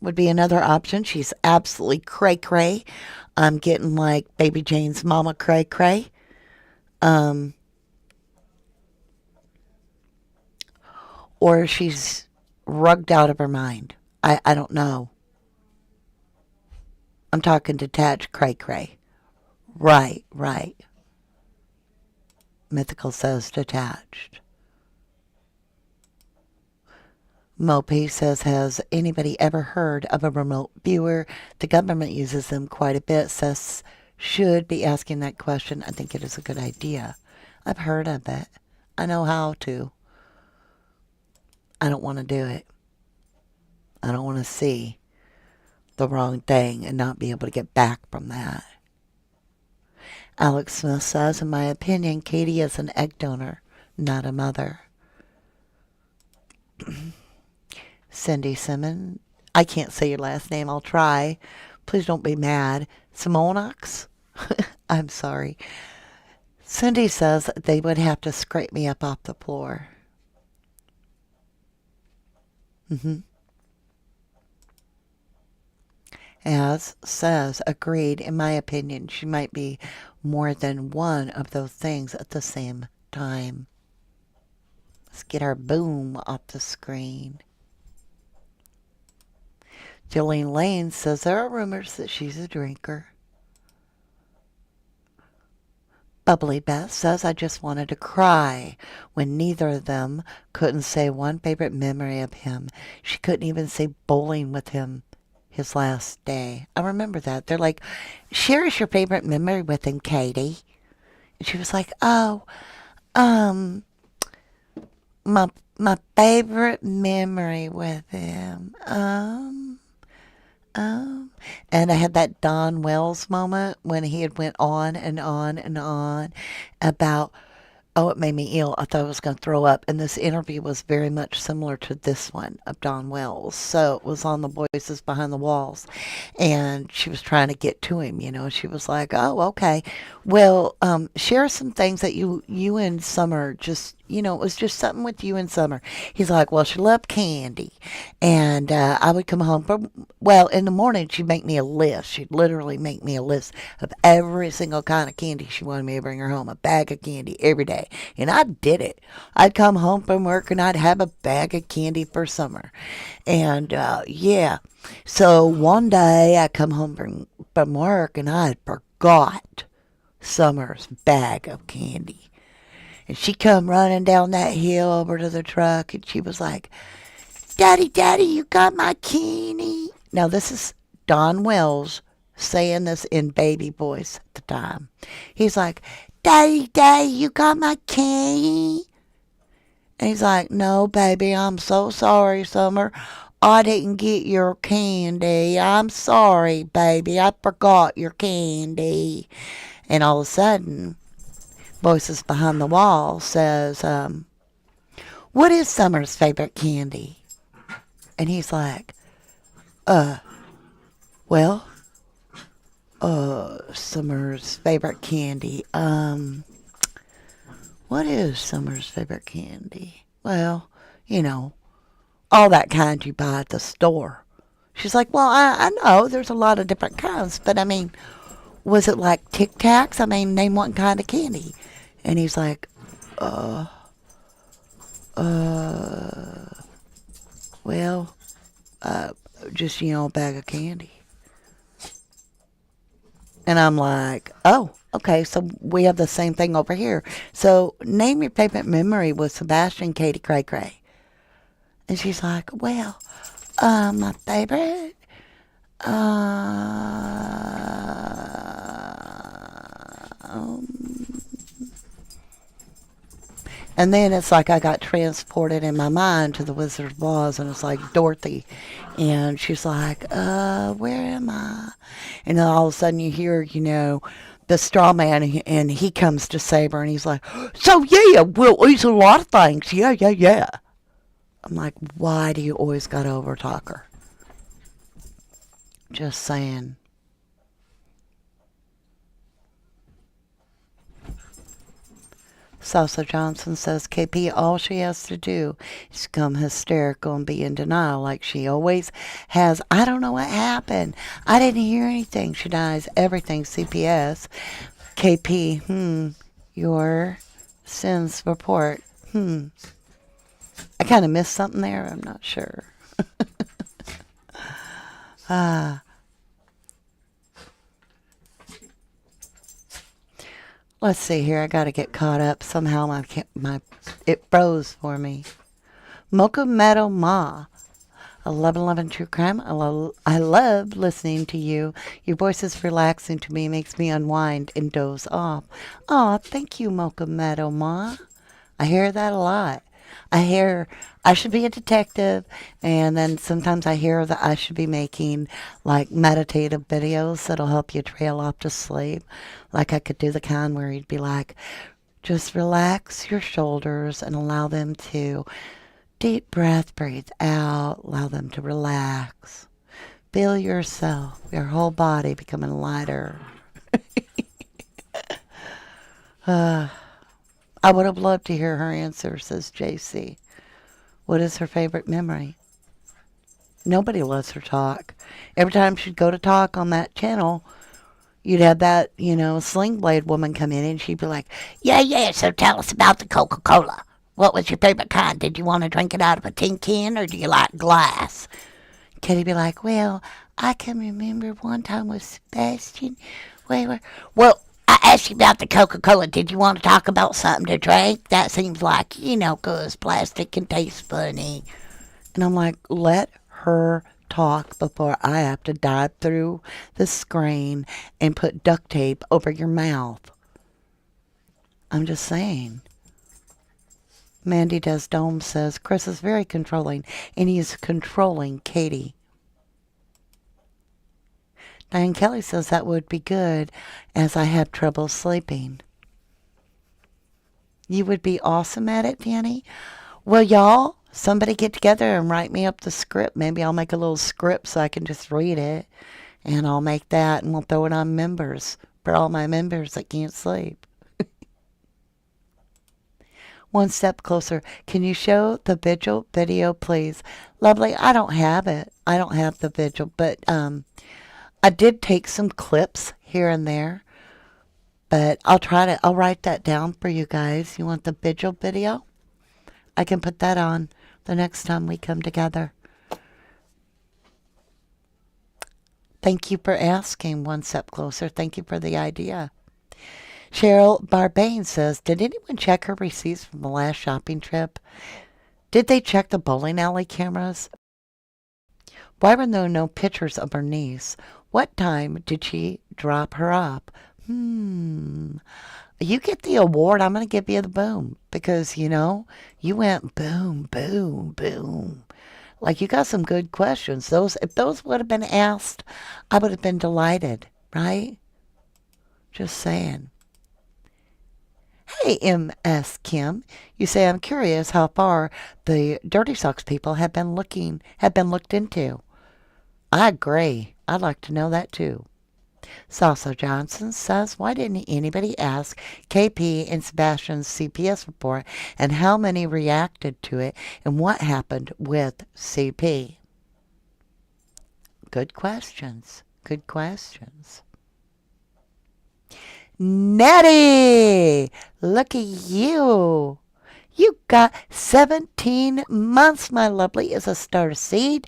would be another option. She's absolutely cray cray. I'm getting like Baby Jane's mama cray cray. Um, or she's rugged out of her mind. I don't know. I'm talking detached cray cray. Right, right. Mythical says detached. Mopey says, has anybody ever heard of a remote viewer? The government uses them quite a bit. Says, should be asking that question. I think it is a good idea. I've heard of it. I know how to. I don't want to do it. I don't want to see the wrong thing and not be able to get back from that. Alex Smith says, in my opinion, Katie is an egg donor, not a mother. Cindy Simmons, I can't say your last name. I'll try. Please don't be mad. Simonox? I'm sorry. Cindy says they would have to scrape me up off the floor. As says, agreed, in my opinion, she might be more than one of those things at the same time. Let's get our boom off the screen. Jillian Lane says there are rumors that she's a drinker. Bubbly Beth says, I just wanted to cry when neither of them couldn't say one favorite memory of him. She couldn't even say bowling with him his last day. I remember that. They're like, share us your favorite memory with him, Katie. And she was like, oh, um, my favorite memory with him. And I had that Don Wells moment when he had went on and on and on about, oh, it made me ill. I thought I was going to throw up. And this interview was very much similar to this one of Don Wells. So it was on the Voices Behind the Walls. And she was trying to get to him, you know. She was like, oh, okay. Well, share some things that you and Summer just, you know, it was just something with you and Summer. He's like, well, she loved candy. And I would come home from, well, in the morning, she'd make me a list. She'd literally make me a list of every single kind of candy she wanted me to bring her home, a bag of candy every day. And I did it. I'd come home from work and I'd have a bag of candy for Summer. And yeah. So one day I come home from work and I had forgot Summer's bag of candy. And she come running down that hill over to the truck and she was like, Daddy, Daddy, you got my candy. Now this is Don Wells saying this in baby voice at the time. He's like, Daddy, Daddy, you got my candy. And he's like, no, baby, I'm so sorry, Summer. I didn't get your candy. I'm sorry, baby. I forgot your candy. And all of a sudden, Voices Behind the Wall says, what is Summer's favorite candy? And he's like, well, Summer's favorite candy. What is Summer's favorite candy? Well, you know, all that kind you buy at the store. She's like, well, I know there's a lot of different kinds, but I mean, was it like Tic Tacs? I mean, name one kind of candy. And he's like, well, just, you know, a bag of candy. And I'm like, oh, okay, so we have the same thing over here. So name your favorite memory with Sebastian, Katie, Cray Cray. And she's like, well, my favorite, and then it's like I got transported in my mind to the Wizard of Oz, and it's like Dorothy. And she's like, where am I? And then all of a sudden you hear, you know, the straw man, and he comes to save her, and he's like, so yeah, well, it's a lot of things. Yeah, yeah, yeah. I'm like, why do you always got to overtalk her? Just saying. Salsa Johnson says, KP, all she has to do is become hysterical and be in denial like she always has. I don't know what happened. I didn't hear anything. She denies everything. CPS. KP, your sins report. I kind of missed something there. I'm not sure. Let's see here. I got to get caught up. Somehow it froze for me. Mocha Meadow Ma. 1111 True Crime. I love listening to you. Your voice is relaxing to me, makes me unwind and doze off. Oh, thank you, Mocha Meadow Ma. I hear that a lot. I hear I should be a detective, and then sometimes I hear that I should be making like meditative videos that'll help you trail off to sleep. Like I could do the kind where you'd be like, just relax your shoulders and allow them to deep breath, breathe out, allow them to relax. Feel yourself, your whole body becoming lighter. I would have loved to hear her answer, says JC. What is her favorite memory? Nobody lets her talk. Every time she'd go to talk on that channel, you'd have that, sling blade woman come in and she'd be like, yeah, so tell us about the Coca-Cola. What was your favorite kind? Did you want to drink it out of a tin can or do you like glass? Kitty'd be like, well, I can remember one time with Sebastian. Well, I asked you about the Coca-Cola. Did you want to talk about something to drink? That seems like, 'cause plastic can taste funny. And I'm like, let her talk before I have to dive through the screen and put duct tape over your mouth. I'm just saying. Mandy Does Dome says, Chris is very controlling, and he is controlling Katie. Diane Kelly says that would be good as I have trouble sleeping. You would be awesome at it, Danny. Well, y'all, somebody get together and write me up the script. Maybe I'll make a little script so I can just read it. And I'll make that and we'll throw it on members for all my members that can't sleep. One step closer. Can you show the vigil video, please? Lovely. I don't have it. I don't have the vigil, but I did take some clips here and there, but I'll write that down for you guys. You want the vigil video? I can put that on the next time we come together. Thank you for asking. One step closer. Thank you for the idea. Cheryl Barbane says, did anyone check her receipts from the last shopping trip? Did they check the bowling alley cameras? Why were there no pictures of her niece? What time did she drop her off? You get the award. I'm going to give you the boom because, you went boom, boom, boom. Like you got some good questions. If those would have been asked, I would have been delighted, right? Just saying. Hey, M.S. Kim, you say, I'm curious how far the Dirty Socks people have been looked into. I agree. I'd like to know that too. Salsa Johnson says, why didn't anybody ask KP and Sebastian's CPS report and how many reacted to it and what happened with CP? Good questions. Good questions. Nettie, look at you. You got 17 months, my lovely, as a starter seed.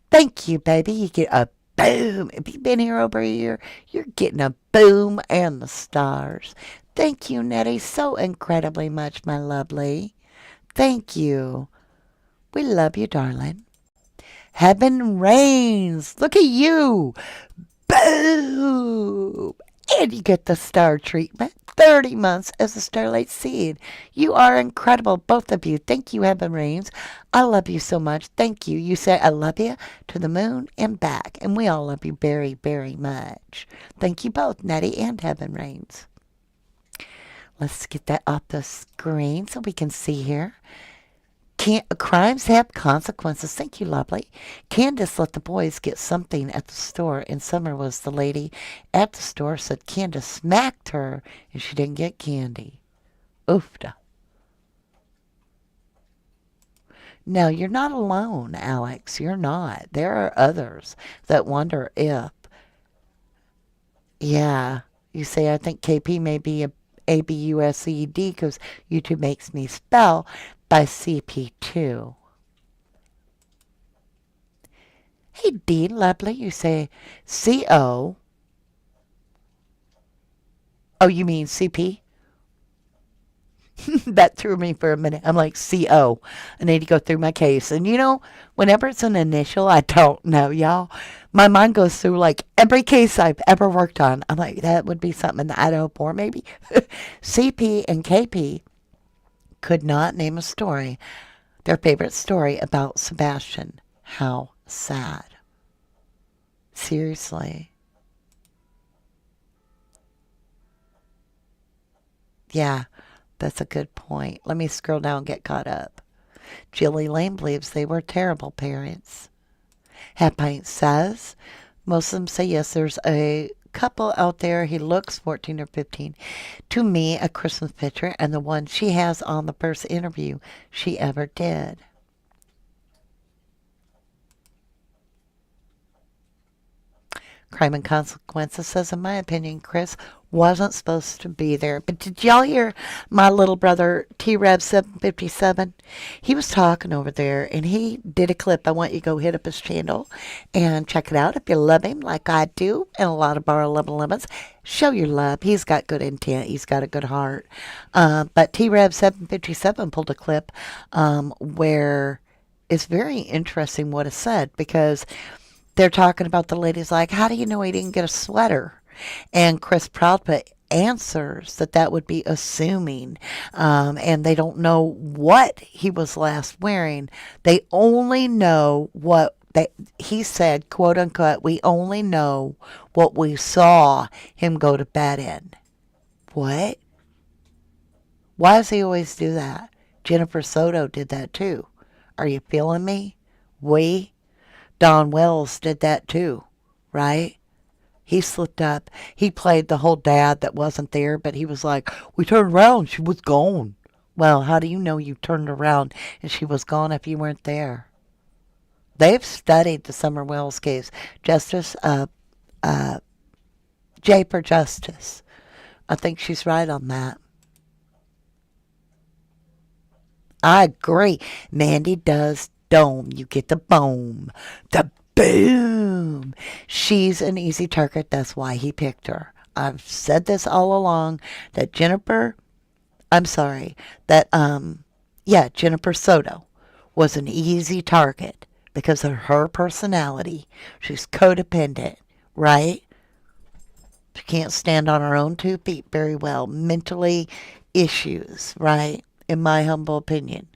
Thank you, baby. You get a boom. If you've been here over a year, you're getting a boom and the stars. Thank you, Nettie, so incredibly much, my lovely. Thank you. We love you, darling. Heaven reigns. Look at you. Boom. And you get the star treatment. 30 months as a starlight seed. You are incredible, both of you. Thank you, Heaven Reigns. I love you so much. Thank you. You say I love you to the moon and back. And we all love you very, very much. Thank you both, Nettie and Heaven Reigns. Let's get that off the screen so we can see here. Crimes have consequences. Thank you, lovely. Candace let the boys get something at the store, and Summer was the lady at the store, said Candace smacked her and she didn't get candy. Oofda. No, you're not alone, Alex. You're not. There are others that wonder if. Yeah. You say, I think KP may be a ABUSED because YouTube makes me spell by CP2. Hey, D, lovely. You say CO. Oh, you mean CP? That threw me for a minute. I'm like, CO. I need to go through my case. And whenever it's an initial, I don't know, y'all. My mind goes through like every case I've ever worked on. I'm like, that would be something in the Idaho 4, maybe. CP and KP could not name a story, their favorite story about Sebastian. How sad. Seriously. Yeah, that's a good point. Let me scroll down and get caught up. Jilly Lane believes they were terrible parents. Half Pint says most of them say yes. There's a couple out there. He looks 14 or 15. To me, a Christmas picture and the one she has on the first interview she ever did. Crime and Consequences says, in my opinion, Chris wasn't supposed to be there. But did y'all hear my little brother, T-Rev 757? He was talking over there, and he did a clip. I want you to go hit up his channel and check it out. If you love him like I do, and a lot of our loving lemons, show your love. He's got good intent. He's got a good heart. But T-Rev 757 pulled a clip where it's very interesting what is said, because they're talking about the lady's like, how do you know he didn't get a sweater? And Chris Proudfoot answers that that would be assuming, and they don't know what he was last wearing. They only know what he said, quote unquote, we only know what we saw him go to bed in. What? Why does he always do that? Jennifer Soto did that too. Are you feeling me? Don Wells did that too, right? He slipped up. He played the whole dad that wasn't there, but he was like, we turned around, she was gone. Well, how do you know you turned around and she was gone if you weren't there? They've studied the Summer Wells case. Justice, J for Justice. I think she's right on that. I agree. Mandy does dome. You get the boom. The boom. She's an easy target. That's why he picked her. I've said this all along that Jennifer Soto was an easy target because of her personality. She's codependent, right? She can't stand on her own 2 feet very well. Mentally issues, right? In my humble opinion.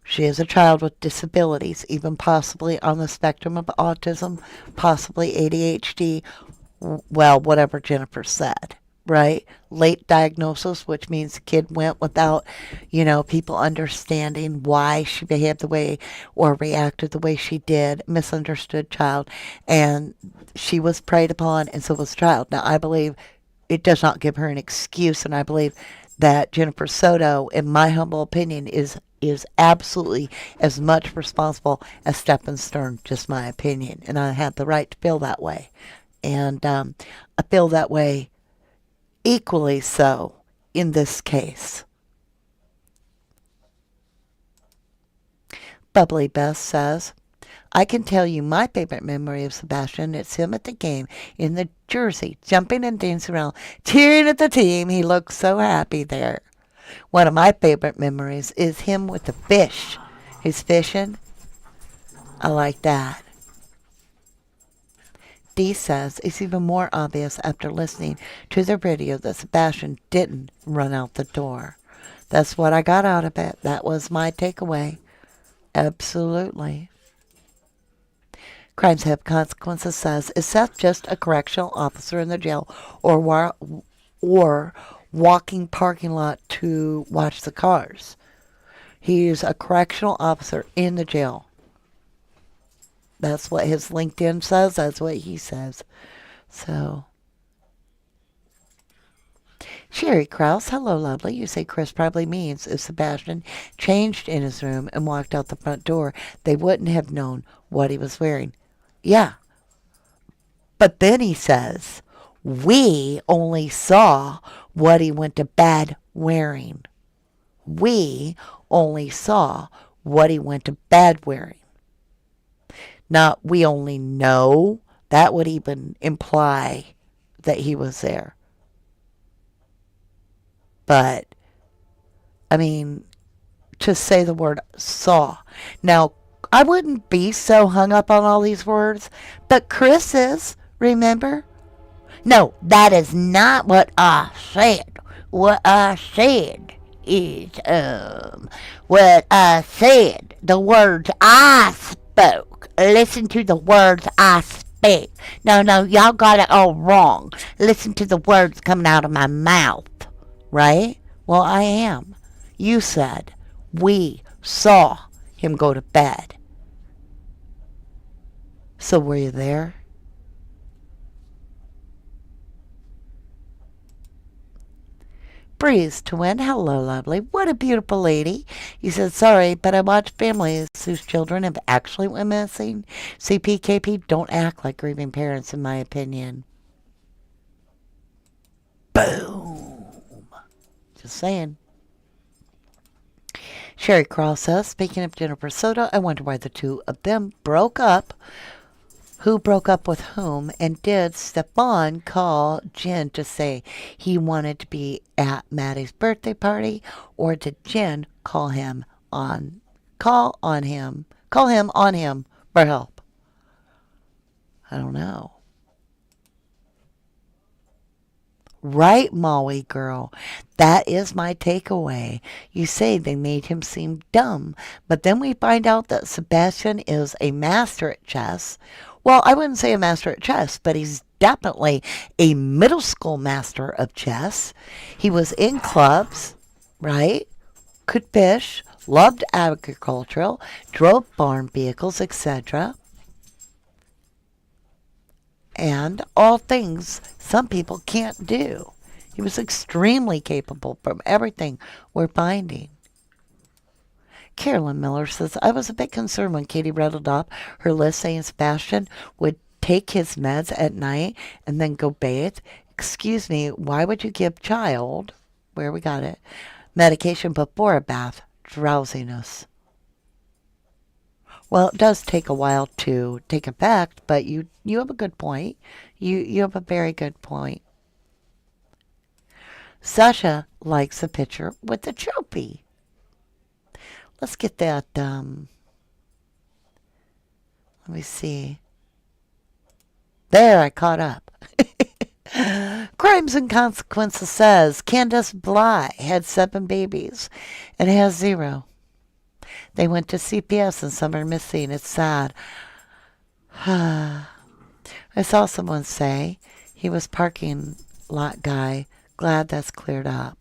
She is a child with disabilities, even possibly on the spectrum of autism, possibly ADHD, well, whatever Jennifer said, right? Late diagnosis, which means the kid went without, people understanding why she behaved the way or reacted the way she did, misunderstood child, and she was preyed upon, and so was the child. Now, I believe it does not give her an excuse, and I believe that Jennifer Soto, in my humble opinion, is absolutely as much responsible as Stephen Stern, just my opinion. And I have the right to feel that way. And I feel that way equally so in this case. Bubbly Beth says, I can tell you my favorite memory of Sebastian. It's him at the game in the jersey, jumping and dancing around, cheering at the team. He looks so happy there. One of my favorite memories is him with the fish. He's fishing. I like that. Dee says it's even more obvious after listening to the video that Sebastian didn't run out the door. That's what I got out of it. That was my takeaway. Absolutely. Crimes Have Consequences says, is Seth just a correctional officer in the jail or walking parking lot to watch the cars? He's a correctional officer in the jail. That's what his LinkedIn says. That's what he says. So, Sherry Krause, hello, lovely. You say Chris probably means if Sebastian changed in his room and walked out the front door, they wouldn't have known what he was wearing. Yeah, but then he says, we only saw what he went to bed wearing. We only saw what he went to bed wearing. Not we only know. That would even imply that he was there. But, I mean, to say the word saw. Now, I wouldn't be so hung up on all these words, but Chris is, remember? No, that is not what I said. What I said is, what I said, the words I spoke. Listen to the words I speak. No, y'all got it all wrong. Listen to the words coming out of my mouth, right? Well, I am. You said, we saw him go to bed. So were you there? Breeze to win. Hello, lovely. What a beautiful lady. You said, sorry, but I watch families whose children have actually went missing. CPKP don't act like grieving parents, in my opinion. Boom. Just saying. Sherry Cross says, speaking of Jennifer Soda, I wonder why the two of them broke up. Who broke up with whom? And did Stefan call Jen to say he wanted to be at Maddie's birthday party? Or did Jen call him on him for help? I don't know. Right, Maui girl. That is my takeaway. You say they made him seem dumb, but then we find out that Sebastian is a master at chess. Well, I wouldn't say a master at chess, but he's definitely a middle school master of chess. He was in clubs, right? Could fish, loved agricultural, drove farm vehicles, etc. And all things some people can't do. He was extremely capable from everything we're finding. Carolyn Miller says, I was a bit concerned when Katie rattled off her list saying Sebastian would take his meds at night and then go bathe. Excuse me, why would you give child, where we got it, medication before a bath? Drowsiness. Well, it does take a while to take effect, but you have a good point. You have a very good point. Sasha likes a picture with the trophy. Let's get that, let me see. There, I caught up. Crimes and Consequences says, Candace Bly had 7 babies and has 0. They went to CPS and some are missing. It's sad. I saw someone say he was parking lot guy. Glad that's cleared up.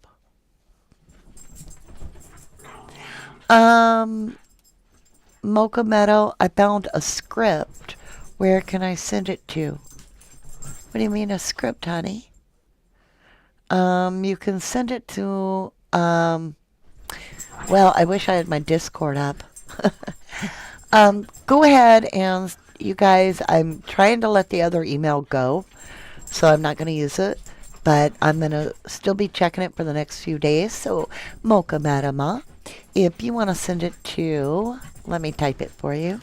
Mocha Meadow, I found a script. Where can I send it to? What do you mean a script, honey? You can send it to, well, I wish I had my Discord up. Go ahead and, you guys, I'm trying to let the other email go, so I'm not going to use it, but I'm going to still be checking it for the next few days. So, Mocha Madama, if you want to send it to, let me type it for you.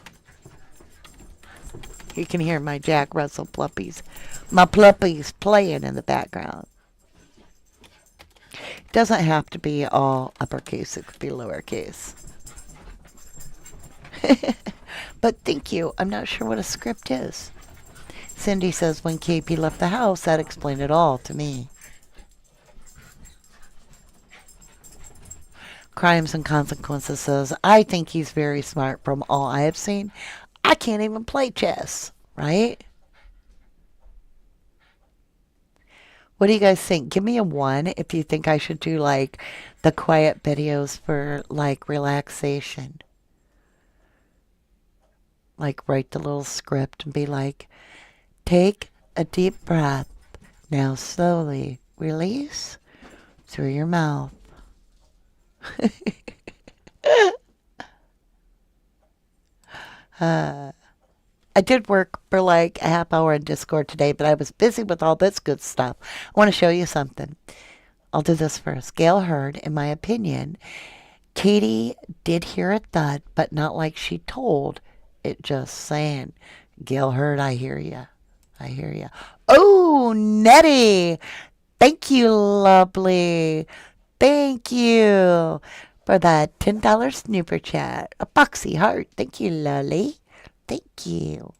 You can hear my Jack Russell pluppies. My pluppies playing in the background. It doesn't have to be all uppercase. It could be lowercase. But thank you. I'm not sure what a script is. Cindy says when KP left the house, that explained it all to me. Crimes and Consequences says, I think he's very smart from all I have seen. I can't even play chess, right? What do you guys think? Give me a 1 if you think I should do like the quiet videos for like relaxation. Like write the little script and be like, take a deep breath. Now slowly release. through your mouth. Uh, I did work for like a half hour in Discord today, but I was busy with all this good stuff. I want to show you something. I'll do this first. Gail heard, in my opinion, Katie did hear a thud, but not like she told. It just saying, Gail heard, I hear ya. I hear ya. Oh, Nettie. Thank you, lovely. Thank you for that $10 snooper chat. A boxy heart. Thank you, Lolly. Thank you.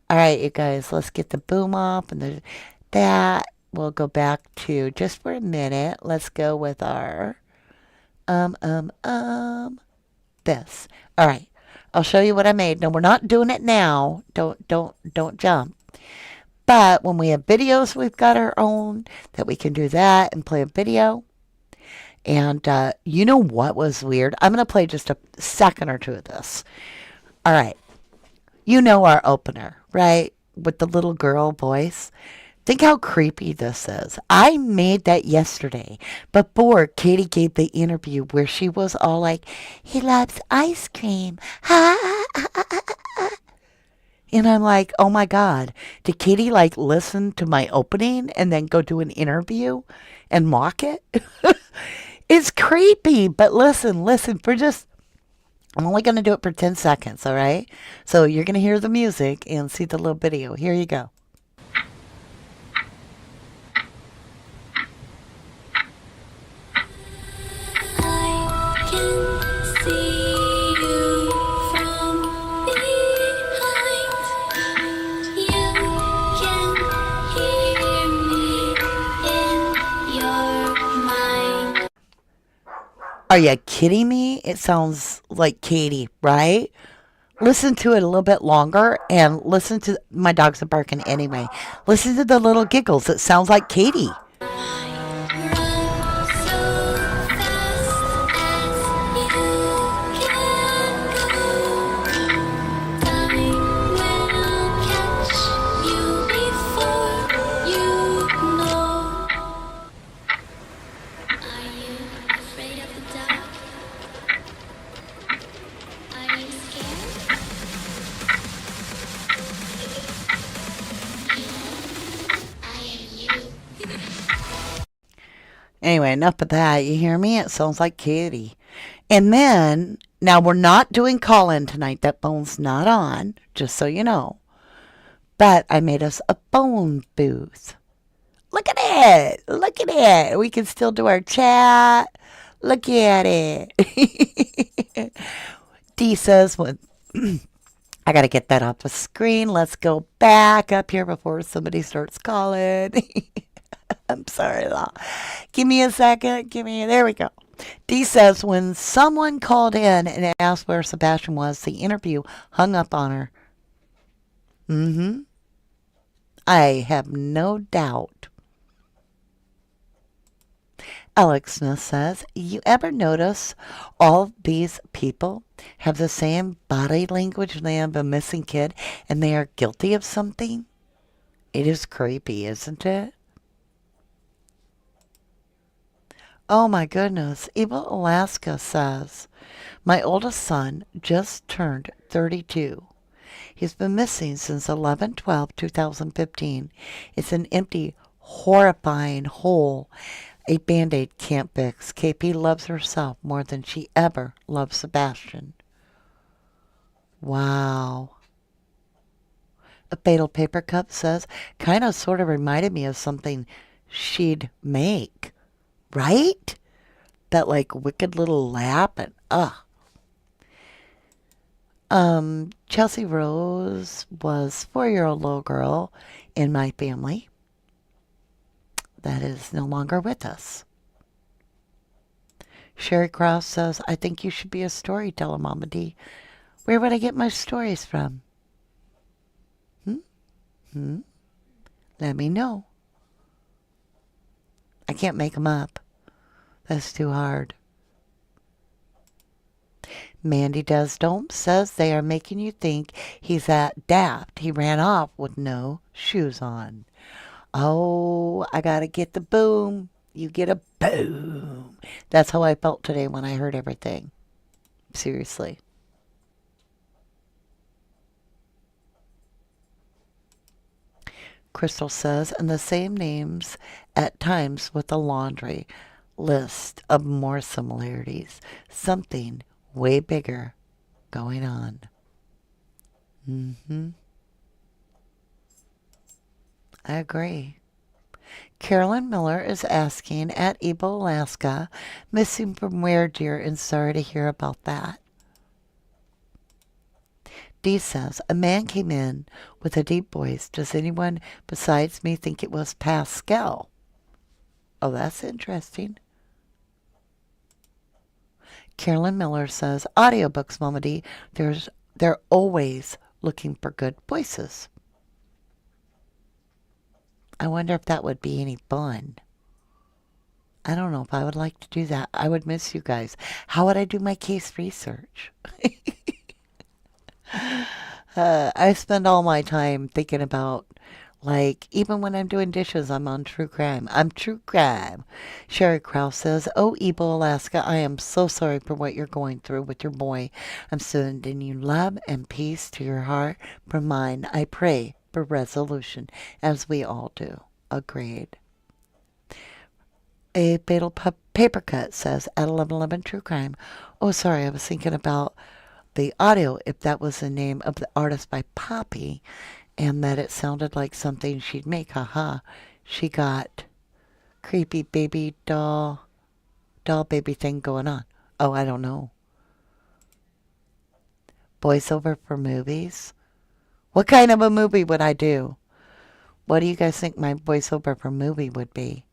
All right, you guys, let's get the boom off and that. We'll go back to just for a minute. Let's go with our um um um this. All right. I'll show you what I made. No, we're not doing it now. Don't jump. But when we have videos, we've got our own that we can do that and play a video. And you know what was weird? I'm going to play just a second or two of this. All right. You know our opener, right? With the little girl voice. Think how creepy this is. I made that yesterday before Katie gave the interview where she was all like, he loves ice cream. Ha! And I'm like, oh my God, did Katie like listen to my opening and then go do an interview and mock it? It's creepy, but listen, for just, I'm only going to do it for 10 seconds, all right? So you're going to hear the music and see the little video. Here you go. Are you kidding me? It sounds like Katie, right? Listen to it a little bit longer and listen to my dogs are barking anyway. Listen to the little giggles. It sounds like Katie. Anyway, enough of that. You hear me? It sounds like Katie. And then, now we're not doing call-in tonight. That phone's not on, just so you know. But I made us a phone booth. Look at it. Look at it. We can still do our chat. Look at it. D says, well, I got to get that off the screen. Let's go back up here before somebody starts calling. I'm sorry, Law. Give me a second. There we go. D says, when someone called in and asked where Sebastian was, the interview hung up on her. Mm-hmm. I have no doubt. Alexna says, you ever notice all these people have the same body language when they have a missing kid and they are guilty of something? It is creepy, isn't it? Oh my goodness. Evil Alaska says, my oldest son just turned 32. He's been missing since 11/12/2015. It's an empty, horrifying hole a Band-Aid can't fix. KP loves herself more than she ever loved Sebastian. Wow. A Fatal Paper Cup says, kind of sort of reminded me of something she'd make. Right? That like wicked little lap and Chelsea Rose was 4-year-old little girl in my family that is no longer with us. Sherry Cross says, I think you should be a storyteller, Mama D. Where would I get my stories from? Let me know. I can't make them up. That's too hard. Mandy Does Don't says they are making you think he's that daft. He ran off with no shoes on. Oh, I gotta get the boom. You get a boom. That's how I felt today when I heard everything. Seriously. Crystal says, and the same names at times with the laundry list of more similarities. Something way bigger going on. Hmm. I agree. Carolyn Miller is asking at Ebo, Alaska, missing from where, dear, and sorry to hear about that. Dee says, a man came in with a deep voice. Does anyone besides me think it was Pascal? Oh, that's interesting. Carolyn Miller says, audiobooks, Mama D, they're always looking for good voices. I wonder if that would be any fun. I don't know if I would like to do that. I would miss you guys. How would I do my case research? I spend all my time thinking about, like, even when I'm doing dishes, I'm on true crime. I'm true crime. Sherry Krause says, oh, Ebo, Alaska, I am so sorry for what you're going through with your boy. I'm sending you love and peace to your heart from mine. I pray for resolution, as we all do. Agreed. A fatal paper cut says, at 11:11 True Crime. Oh, sorry, I was thinking about the audio, if that was the name of the artist by Poppy, and that it sounded like something she'd make. Haha. She got creepy baby doll baby thing going on. Oh, I don't know. Voiceover for movies? What kind of a movie would I do? What do you guys think my voiceover for movie would be?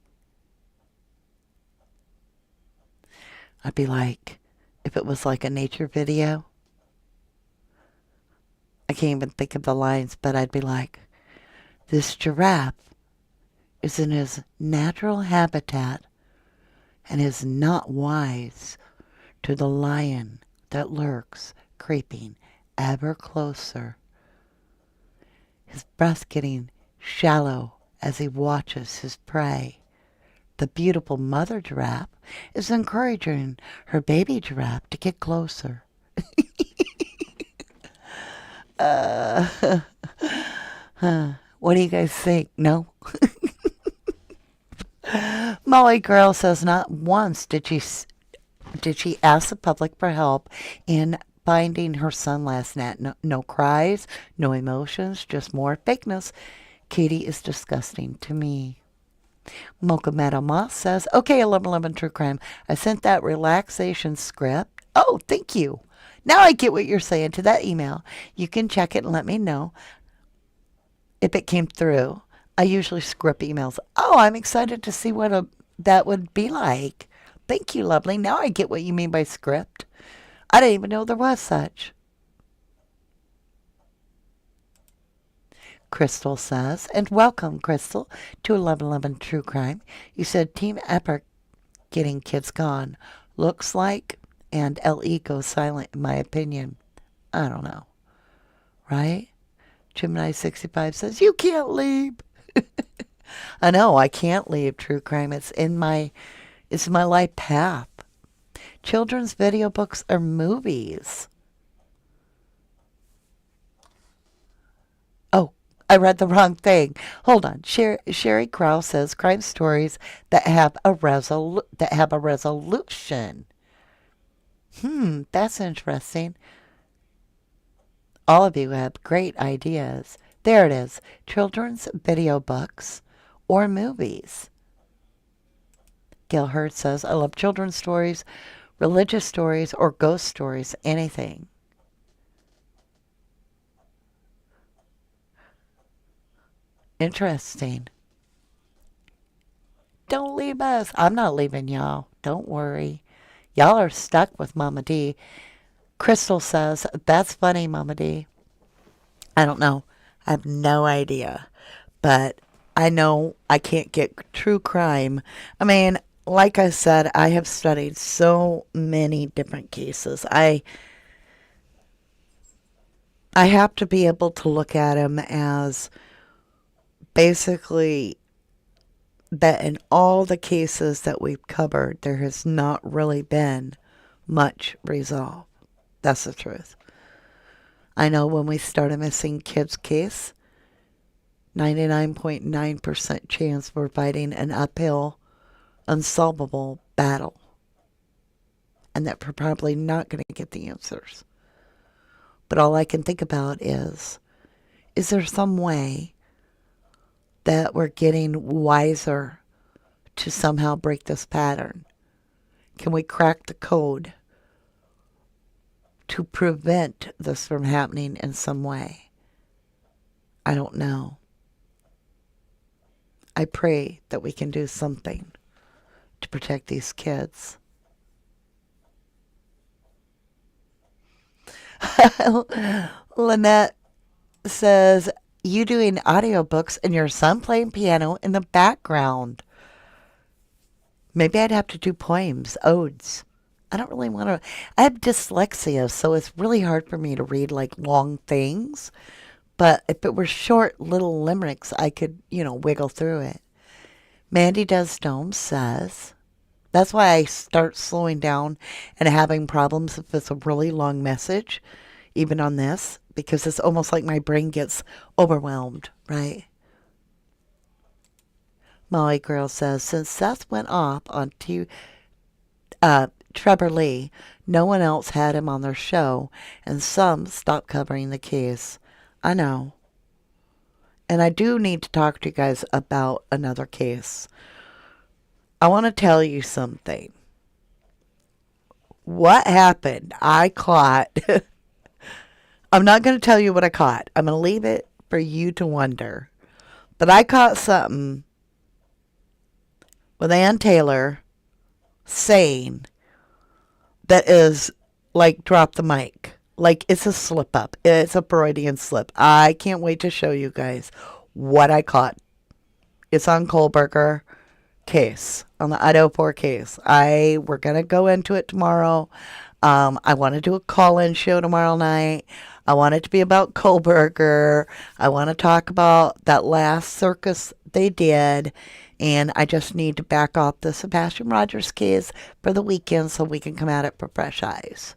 I'd be like, if it was like a nature video, I can't even think of the lines, but I'd be like, this giraffe is in his natural habitat and is not wise to the lion that lurks, creeping ever closer, his breath getting shallow as he watches his prey. The beautiful mother giraffe is encouraging her baby giraffe to get closer. uh, what do you guys think? No? Molly Girl says not once did she ask the public for help in finding her son last night. No, no cries, no emotions, just more fakeness. Katie is disgusting to me. Mocha Meadow Moss says, okay, 1111 True Crime. I sent that relaxation script. Oh, thank you. Now I get what you're saying to that email. You can check it and let me know if it came through. I usually script emails. Oh, I'm excited to see what that would be like. Thank you, lovely. Now I get what you mean by script. I didn't even know there was such. Crystal says, and welcome, Crystal, to 1111 True Crime. You said Team Epic getting kids gone. Looks like, and LE goes silent, in my opinion. I don't know. Right? Gemini 65 says, you can't leave. I know, I can't leave True Crime. It's my life path. Children's video books or movies. Oh, I read the wrong thing. Hold on. Sherry Krause says crime stories that have a resolution. That's interesting. All of you have great ideas. There it is. Children's video books or movies. Gil Hurd says, I love children's stories, religious stories, or ghost stories, anything. Interesting. Don't leave us. I'm not leaving y'all. Don't worry. Y'all are stuck with Mama D. Crystal says, that's funny, Mama D. I don't know. I have no idea. But I know I can't get true crime. I mean, like I said, I have studied so many different cases. I have to be able to look at them as basically that in all the cases that we've covered, there has not really been much resolve. That's the truth. I know when we start a missing kids case, 99.9% chance we're fighting an uphill, unsolvable battle. And that we're probably not going to get the answers. But all I can think about is there some way that we're getting wiser to somehow break this pattern? Can we crack the code to prevent this from happening in some way? I don't know. I pray that we can do something to protect these kids. Lynette says, you doing audiobooks and your son playing piano in the background. Maybe I'd have to do poems, odes. I don't really want to. I have dyslexia, so it's really hard for me to read like long things. But if it were short little limericks, I could, wiggle through it. Mandy Does Dome says, that's why I start slowing down and having problems if it's a really long message, even on this, because it's almost like my brain gets overwhelmed, right? Molly Girl says, since Seth went off on Trevor Lee, no one else had him on their show, and some stopped covering the case. I know. And I do need to talk to you guys about another case. I want to tell you something. What happened? I caught. I'm not going to tell you what I caught. I'm going to leave it for you to wonder. But I caught something with Ann Taylor saying that is like drop the mic. Like it's a slip up. It's a Freudian slip. I can't wait to show you guys what I caught. It's on Kohlberger case, on the Idaho 4 case. We're going to go into it tomorrow. I want to do a call-in show tomorrow night. I want it to be about Kohlberger. I want to talk about that last circus they did. And I just need to back off the Sebastian Rogers case for the weekend so we can come at it for fresh eyes.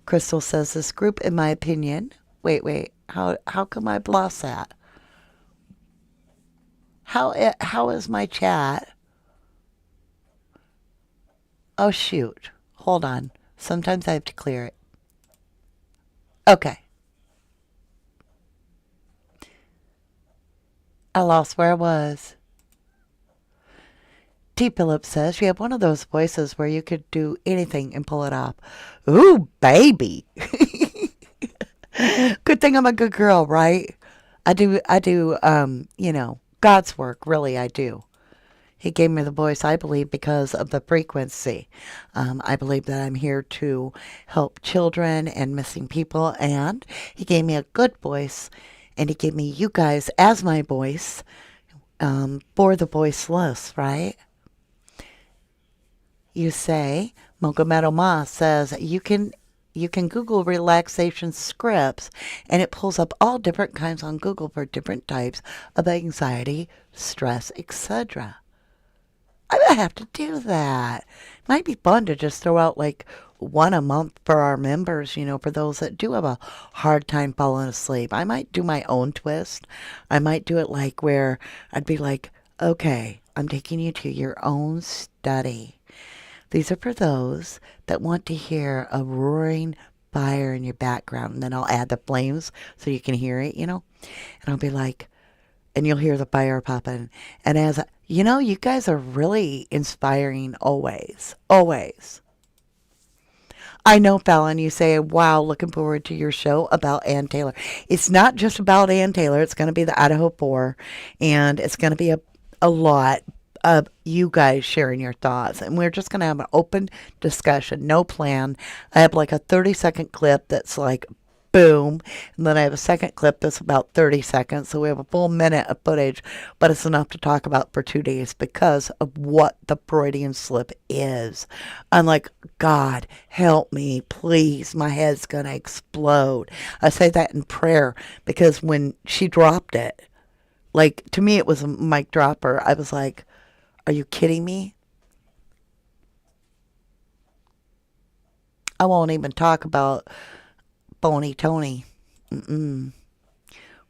Crystal says this group, in my opinion... Wait. How come I've lost that? How is my chat? Oh, shoot. Hold on. Sometimes I have to clear it. Okay. I lost where I was. T. Phillips says, you have one of those voices where you could do anything and pull it off. Ooh, baby. Good thing I'm a good girl, right? I do, God's work, really, I do. He gave me the voice, I believe, because of the frequency. I believe that I'm here to help children and missing people, and he gave me a good voice, and he gave me you guys as my voice for the voiceless, right? You say, Mogomedo Ma says, you can Google relaxation scripts, and it pulls up all different kinds on Google for different types of anxiety, stress, etc. I might have to do that. Might be fun to just throw out like one a month for our members, for those that do have a hard time falling asleep. I might do my own twist. I might do it like where I'd be like, okay, I'm taking you to your own study. These are for those that want to hear a roaring fire in your background. And then I'll add the flames so you can hear it, And I'll be like, and you'll hear the fire popping. And you guys are really inspiring always. Always. I know, Fallon, you say, wow, looking forward to your show about Ann Taylor. It's not just about Ann Taylor. It's going to be the Idaho 4. And it's going to be a lot of you guys sharing your thoughts, and we're just going to have an open discussion, no plan. I have like a 30-second clip that's like boom, and then I have a second clip that's about 30 seconds, so we have a full minute of footage, but it's enough to talk about for 2 days because of what the Freudian slip is. I'm like, God, help me, please, my head's going to explode. I say that in prayer because when she dropped it, Like, to me, it was a mic dropper. I was like, are you kidding me? I won't even talk about Bony Tony. Mm-mm.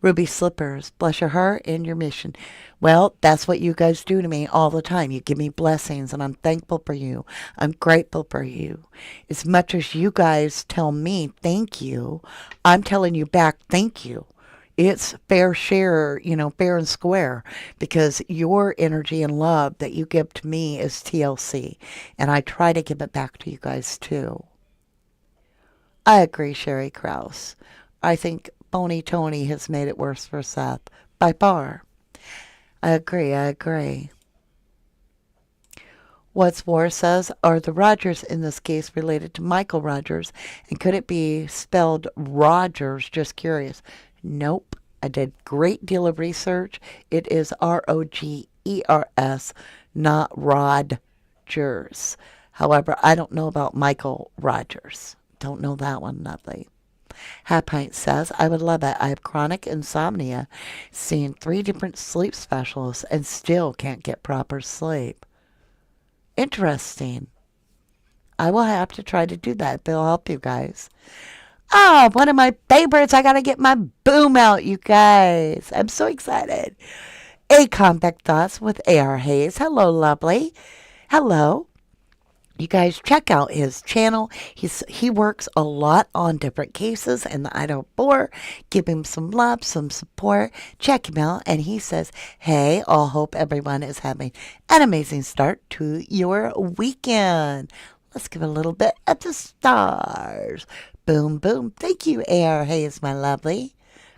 Ruby Slippers, bless your heart and your mission. Well, that's what you guys do to me all the time. You give me blessings, and I'm thankful for you. I'm grateful for you. As much as you guys tell me thank you, I'm telling you back thank you. It's fair share, fair and square, because your energy and love that you give to me is TLC, and I try to give it back to you guys too. I agree, Sherry Krause. I think Bony Tony has made it worse for Seth by far. I agree. I agree. What's War says, are the Rogers in this case related to Michael Rogers? And could it be spelled Rogers? Just curious. Nope. I did great deal of research. It is Rogers, not Rogers. However, I don't know about Michael Rogers. Don't know that one, nothing. Half Pint says, I would love it. I have chronic insomnia, seen 3 different sleep specialists, and still can't get proper sleep. Interesting. I will have to try to do that. They'll help you guys. Ah, one of my favorites. I got to get my boom out, you guys. I'm so excited. A Compact Thoughts with A.R. Hayes. Hello, lovely. Hello. You guys check out his channel. He works a lot on different cases, and I don't bore. Give him some love, some support. Check him out, and he says, "Hey, I hope everyone is having an amazing start to your weekend." Let's give a little bit of the stars. Boom, boom. Thank you, A.R. Hayes, my lovely.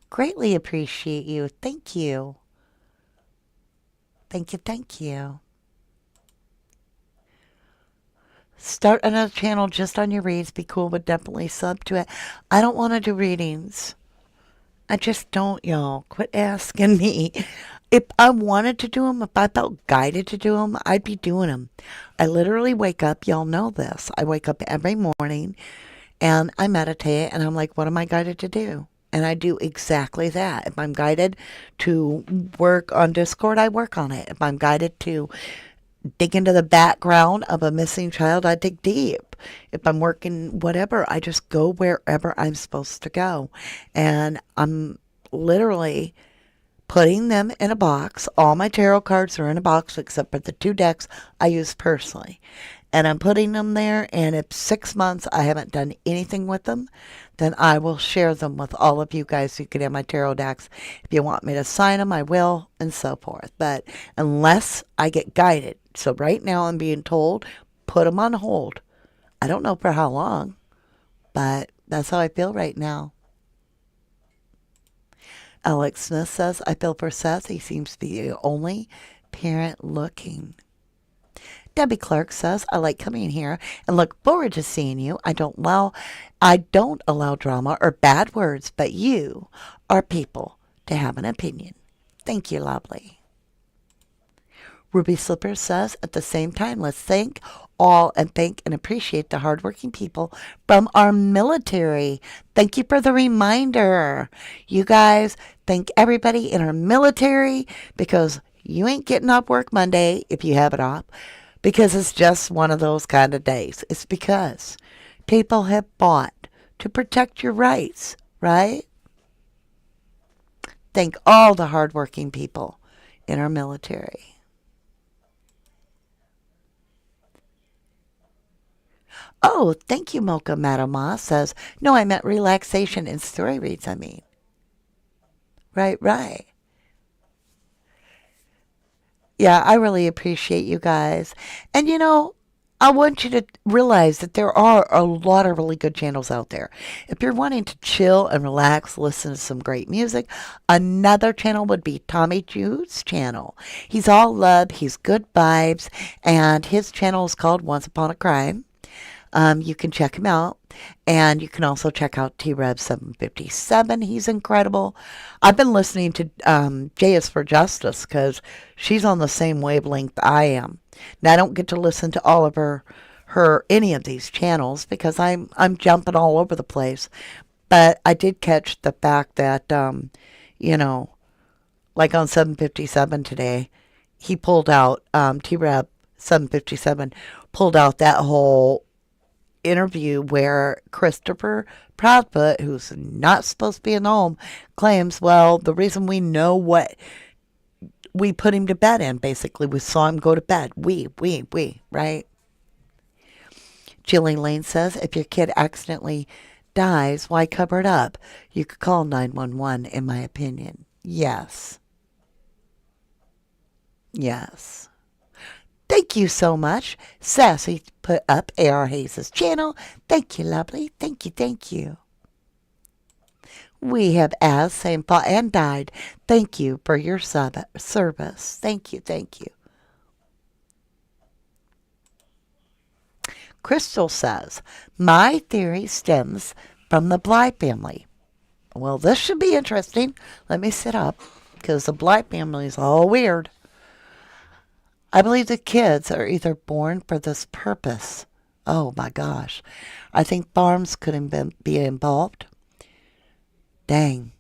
Greatly appreciate you. Thank you. Thank you. Thank you. Start another channel just on your reads. Be cool, but definitely sub to it. I don't want to do readings. I just don't, y'all. Quit asking me. If I wanted to do them, if I felt guided to do them, I'd be doing them. I literally wake up. Y'all know this. I wake up every morning and I meditate and I'm like, what am I guided to do? And I do exactly that. If I'm guided to work on Discord, I work on it. If I'm guided to dig into the background of a missing child, I dig deep. If I'm working whatever, I just go wherever I'm supposed to go. And I'm literally putting them in a box. All my tarot cards are in a box except for the 2 decks I use personally. And I'm putting them there, and if 6 months I haven't done anything with them, then I will share them with all of you guys. You can have my tarot decks. If you want me to sign them, I will, and so forth. But unless I get guided. So right now I'm being told, put them on hold. I don't know for how long, but that's how I feel right now. Alex Smith says, I feel for Seth. He seems to be the only parent looking. Debbie Clark says, I like coming here and look forward to seeing you. I don't allow drama or bad words, but you are people to have an opinion. Thank you, lovely. Ruby Slippers says, at the same time, let's thank all and thank and appreciate the hardworking people from our military. Thank you for the reminder. You guys, thank everybody in our military, because you ain't getting off work Monday if you have it off, because it's just one of those kind of days. It's because people have fought to protect your rights, right? Thank all the hardworking people in our military. Oh, thank you, Mocha Madama says, no, I meant relaxation and story reads, I mean. Right, right. Yeah, I really appreciate you guys. And I want you to realize that there are a lot of really good channels out there. If you're wanting to chill and relax, listen to some great music, another channel would be Tommy Jude's channel. He's all love, he's good vibes, and his channel is called Once Upon a Crime. You can check him out. And you can also check out T-Rev 757. He's incredible. I've been listening to J is for Justice because she's on the same wavelength I am. Now, I don't get to listen to all of any of these channels because I'm jumping all over the place. But I did catch the fact that, you know, like on 757 today, he pulled out, T-Rep 757 pulled out that whole interview where Christopher Proudfoot, who's not supposed to be in the home, claims, well, the reason we know what we put him to bed in, basically, we saw him go to bed. We, right? Jillian Lane says, if your kid accidentally dies, why cover it up? You could call 911, in my opinion. Yes. Yes. Thank you so much. Sassy put up A.R. Hayes' channel. Thank you, lovely. Thank you, thank you. We have asked, same thought, and died. Thank you for your service. Thank you, thank you. Crystal says, my theory stems from the Bly family. Well, this should be interesting. Let me sit up, because the Bly family is all weird. I believe the kids are either born for this purpose. Oh my gosh. I think farms could be involved. Dang.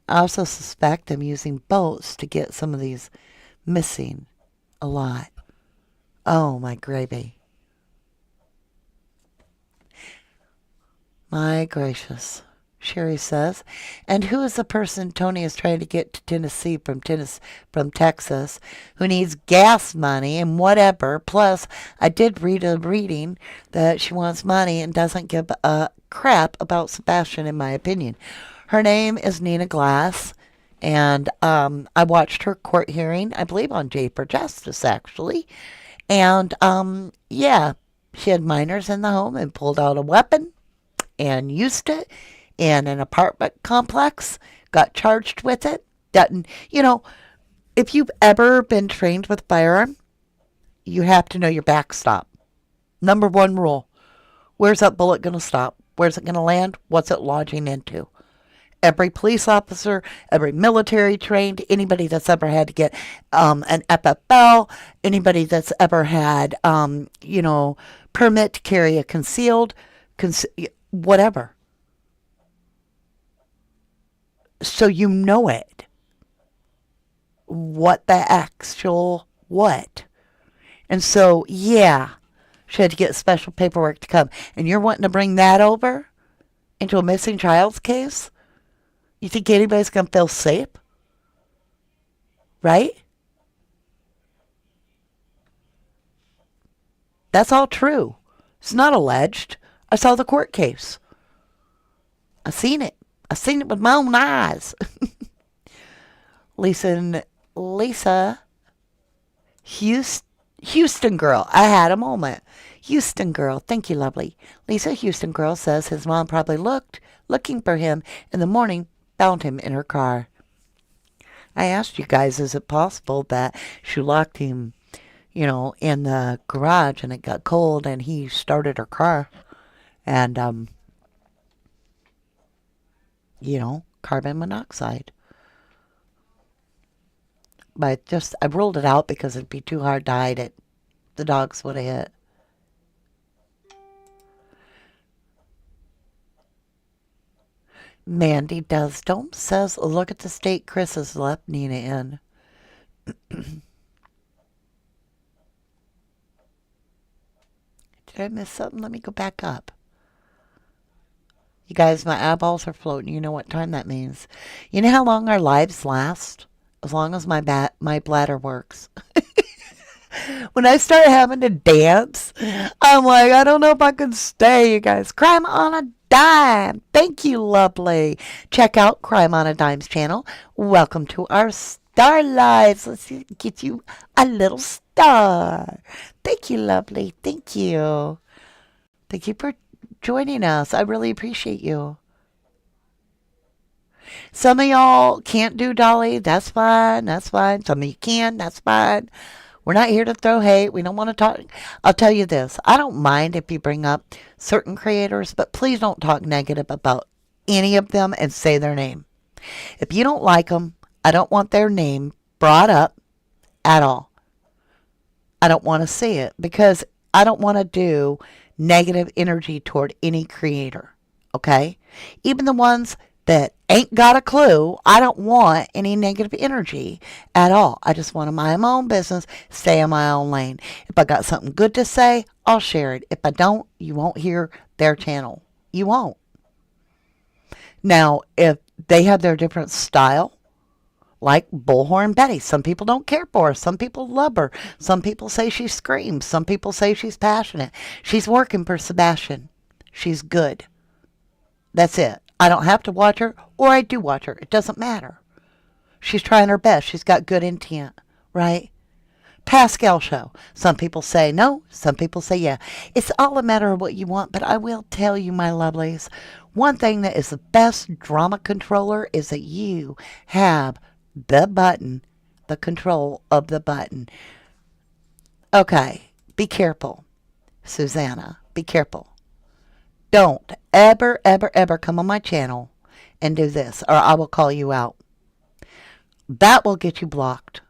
I also suspect them using boats to get some of these missing a lot. Oh my gravy. My gracious. Sherry says, and who is the person Tony is trying to get to Tennessee from Texas, who needs gas money and whatever? Plus, I did read a reading that she wants money and doesn't give a crap about Sebastian, in my opinion. Her name is Nina Glass, and I watched her court hearing, I believe on J for Justice, actually. And, yeah, she had minors in the home and pulled out a weapon and used it in an apartment complex, got charged with it. That, if you've ever been trained with a firearm, you have to know your backstop. Number one rule. Where's that bullet going to stop? Where's it going to land? What's it lodging into? Every police officer, every military trained, anybody that's ever had to get an FFL, anybody that's ever had, permit to carry a concealed, whatever. So you know it. What the actual what. And so, yeah, she had to get special paperwork to come. And you're wanting to bring that over into a missing child's case? You think anybody's going to feel safe? Right? That's all true. It's not alleged. I saw the court case. I seen it. I seen it with my own eyes. Lisa, Houston girl. I had a moment. Houston girl. Thank you, lovely. Lisa Houston girl says his mom probably looking for him in the morning, found him in her car. I asked you guys, is it possible that she locked him, in the garage and it got cold and he started her car and, carbon monoxide. But I ruled it out because it'd be too hard to hide it. The dogs would have hit. Mandy Does Don't says, look at the state Chris has left Nina in. Did I miss something? Let me go back up. You guys, my eyeballs are floating. You know what time that means. You know how long our lives last? As long as my bladder works. When I start having to dance, I'm like, I don't know if I can stay, you guys. Crime on a Dime. Thank you, lovely. Check out Crime on a Dime's channel. Welcome to our star lives. Let's get you a little star. Thank you, lovely. Thank you. Thank you for joining us. I really appreciate you. Some of y'all can't do Dolly. That's fine. That's fine. Some of you can. That's fine. We're not here to throw hate. We don't want to talk. I'll tell you this. I don't mind if you bring up certain creators, but please don't talk negative about any of them and say their name. If you don't like them, I don't want their name brought up at all. I don't want to see it because I don't want to do negative energy toward any creator. Okay? Even the ones that ain't got a clue. I don't want any negative energy at all. I just want to mind my own business, stay in my own lane. If I got something good to say, I'll share it. If I don't, you won't hear their channel. You won't. Now, if they have their different style, like Bullhorn Betty, some people don't care for her. Some people love her. Some people say she screams. Some people say she's passionate. She's working for Sebastian. She's good. That's it. I don't have to watch her, or I do watch her. It doesn't matter. She's trying her best. She's got good intent, right? Pascal show. Some people say no. Some people say yeah. It's all a matter of what you want, but I will tell you, my lovelies, one thing that is the best drama controller is that you have the button, the control of the button. Okay, be careful, Susanna. Be careful. Don't ever, ever, ever come on my channel and do this, or I will call you out. That will get you blocked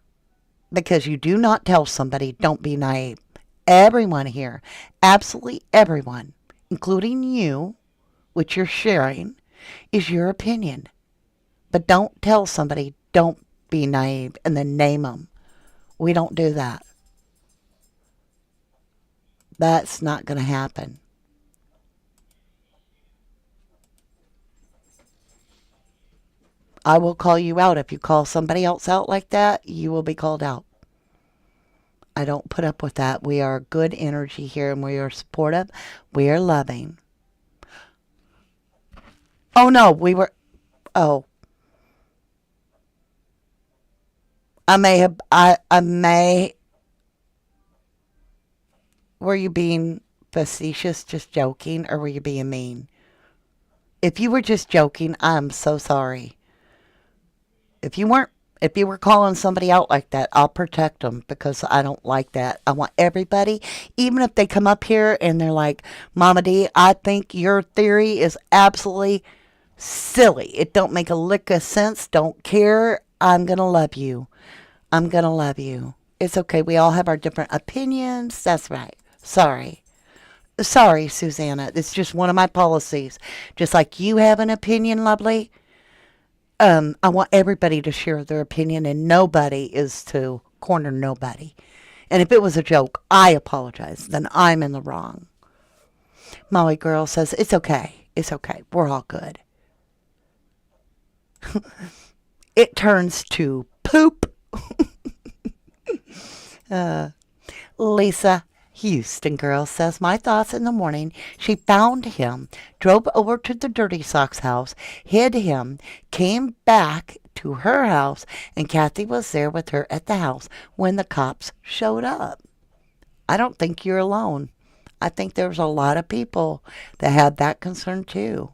because you do not tell somebody, don't be naive. Everyone here, absolutely everyone, including you, which you're sharing, is your opinion. But don't tell somebody, don't be naive, and then name them. We don't do that. That's not going to happen. I will call you out. If you call somebody else out like that, you will be called out. I don't put up with that. We are good energy here, and we are supportive. We are loving. Oh, no, we were... Oh. I may... Were you being facetious, just joking, or were you being mean? If you were just joking, I'm so sorry. If you were calling somebody out like that, I'll protect them because I don't like that. I want everybody, even if they come up here and they're like, Mama D, I think your theory is absolutely silly. It don't make a lick of sense. Don't care. I'm going to love you. I'm going to love you. It's okay. We all have our different opinions. That's right. Sorry. Sorry, Susanna. It's just one of my policies. Just like you have an opinion, lovely. I want everybody to share their opinion, and nobody is to corner nobody. And if it was a joke, I apologize. Then I'm in the wrong. Molly Girl says, it's okay. It's okay. We're all good. It turns to poop. Lisa Houston Girl says, my thoughts in the morning. She found him, drove over to the Dirty Socks house, hid him, came back to her house, and Kathy was there with her at the house when the cops showed up. I don't think you're alone. I think there's a lot of people that had that concern too.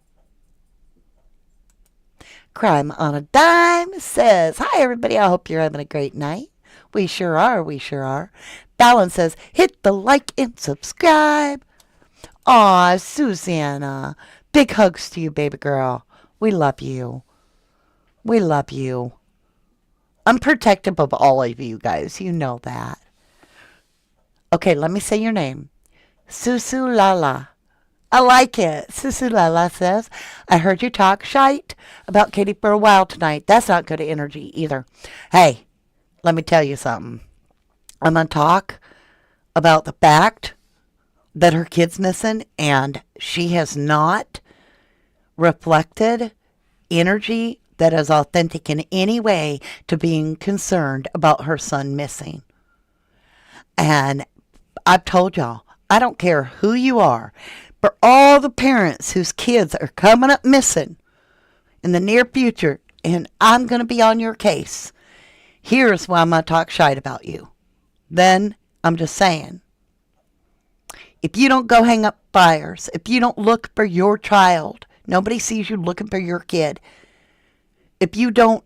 Crime on a Dime says, hi everybody, I hope you're having a great night. We sure are, we sure are. Fallon says, hit the like and subscribe. Aw, Susanna. Big hugs to you, baby girl. We love you. We love you. I'm protective of all of you guys. You know that. Okay, let me say your name. Susu Lala. I like it. Susu Lala says, I heard you talk shite about Katie for a while tonight. That's not good energy either. Hey, let me tell you something. I'm going to talk about the fact that her kid's missing and she has not reflected energy that is authentic in any way to being concerned about her son missing. And I've told y'all, I don't care who you are, for all the parents whose kids are coming up missing in the near future, and I'm going to be on your case. Here's why I'm going to talk shite about you. Then, I'm just saying, if you don't go hang up fires, if you don't look for your child, nobody sees you looking for your kid. If you don't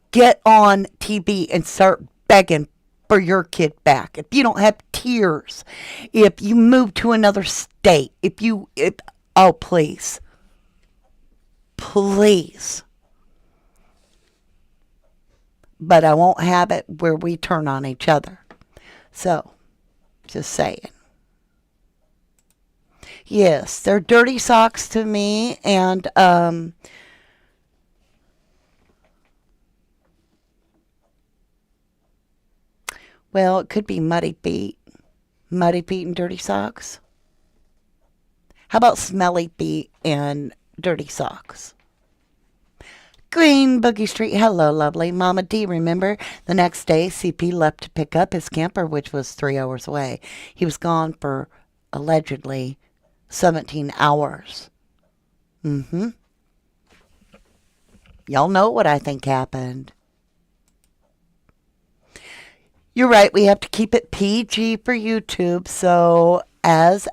get on TV and start begging for your kid back, if you don't have tears, if you move to another state, oh, please. Please. But I won't have it where we turn on each other. So, just saying. Yes, they're dirty socks to me, and Well, it could be muddy feet. Muddy feet and dirty socks. How about smelly feet and dirty socks? Green Boogie Street. Hello, lovely. Mama D, remember? The next day, CP left to pick up his camper, which was 3 hours away. He was gone for, allegedly, 17 hours. Mm-hmm. Y'all know what I think happened. You're right. We have to keep it PG for YouTube. So, as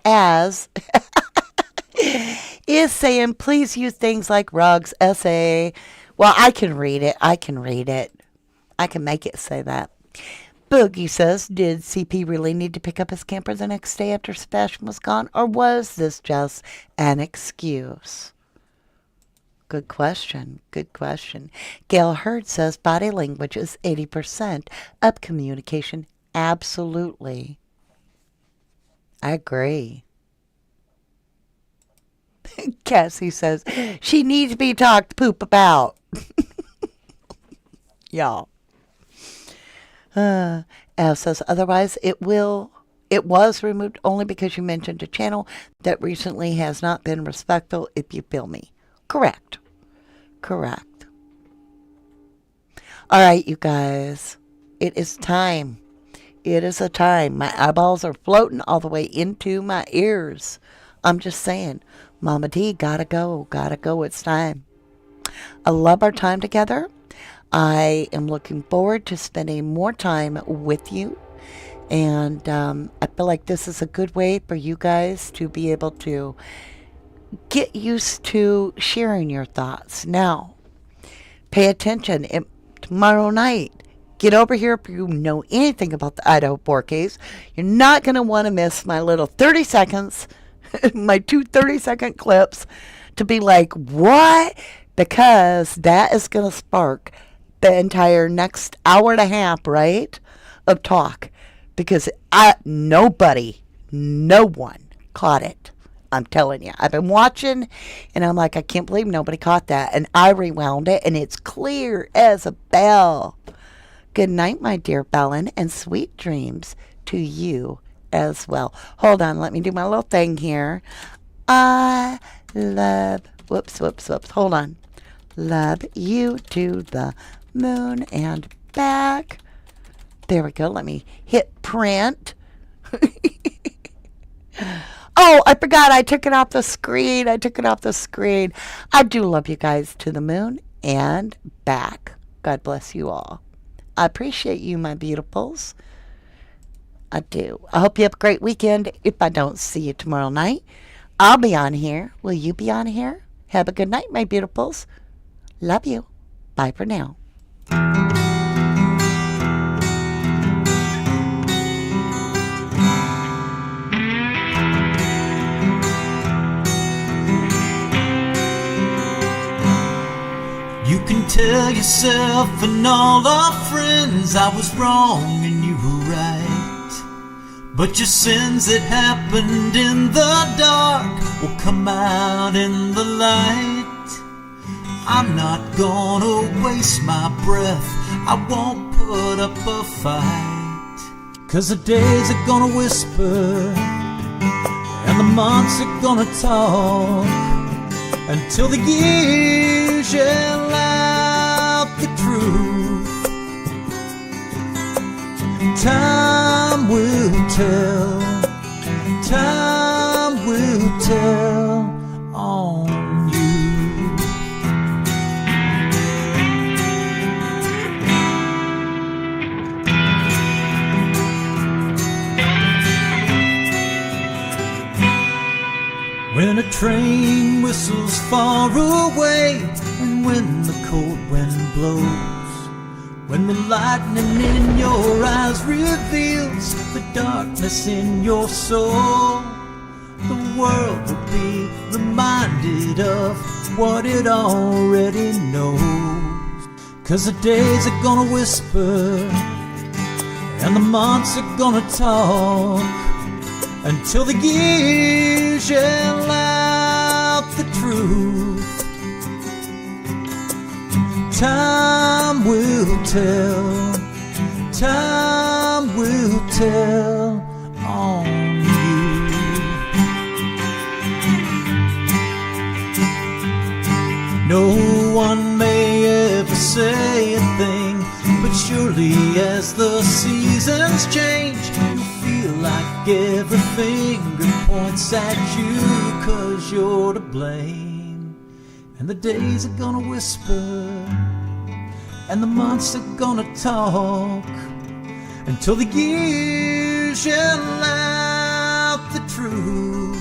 is saying, please use things like rugs, essay. Well, I can read it. I can make it say that. Boogie says, did CP really need to pick up his camper the next day after Sebastian was gone? Or was this just an excuse? Good question. Good question. Gail Hurd says, body language is 80% of communication. Absolutely. I agree. Cassie says, she needs to be talked poop about. Y'all. Al says, otherwise it was removed only because you mentioned a channel that recently has not been respectful, if you feel me. Correct. All right, you guys. It is time. It is a time. My eyeballs are floating all the way into my ears. I'm just saying. Mama D, gotta go. It's time. I love our time together. I am looking forward to spending more time with you. And I feel like this is a good way for you guys to be able to get used to sharing your thoughts. Now, pay attention. Tomorrow night, get over here if you know anything about the Idaho 4 case. You're not going to want to miss my little 30 seconds, my 2 30-second clips to be like, what? Because that is going to spark the entire next hour and a half, right, of talk. Because no one caught it. I'm telling you. I've been watching, and I'm like, I can't believe nobody caught that. And I rewound it, and it's clear as a bell. Good night, my dear Bellin, and sweet dreams to you as well. Hold on. Let me do my little thing here. I love... Whoops. Hold on. Love you to the moon and back. There we go. Let me hit print. Oh, I forgot. I took it off the screen. I do love you guys to the moon and back. God bless you all. I appreciate you, my beautifuls. I do. I hope you have a great weekend. If I don't see you tomorrow night, I'll be on here. Will you be on here? Have a good night, my beautifuls. Love you. Bye for now. You can tell yourself and all our friends I was wrong and you were right. But your sins that happened in the dark will come out in the light. I'm not gonna waste my breath, I won't put up a fight. 'Cause the days are gonna whisper and the months are gonna talk until the years yell out the truth. Time will tell on you. When a train whistles far away, and when the cold wind blows, when the lightning in your eyes reveals the darkness in your soul, the world will be reminded of what it already knows. 'Cause the days are gonna whisper and the months are gonna talk until the years yell out the truth. Time will tell tell on you. No one may ever say a thing, but surely as the seasons change, you feel like every finger points at you, 'cause you're to blame. And the days are gonna whisper, and the months are gonna talk, until the years yell out the truth.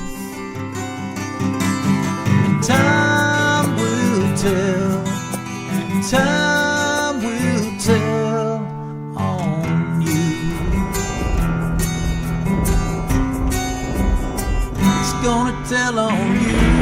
And time will tell, and time will tell on you. It's gonna tell on you.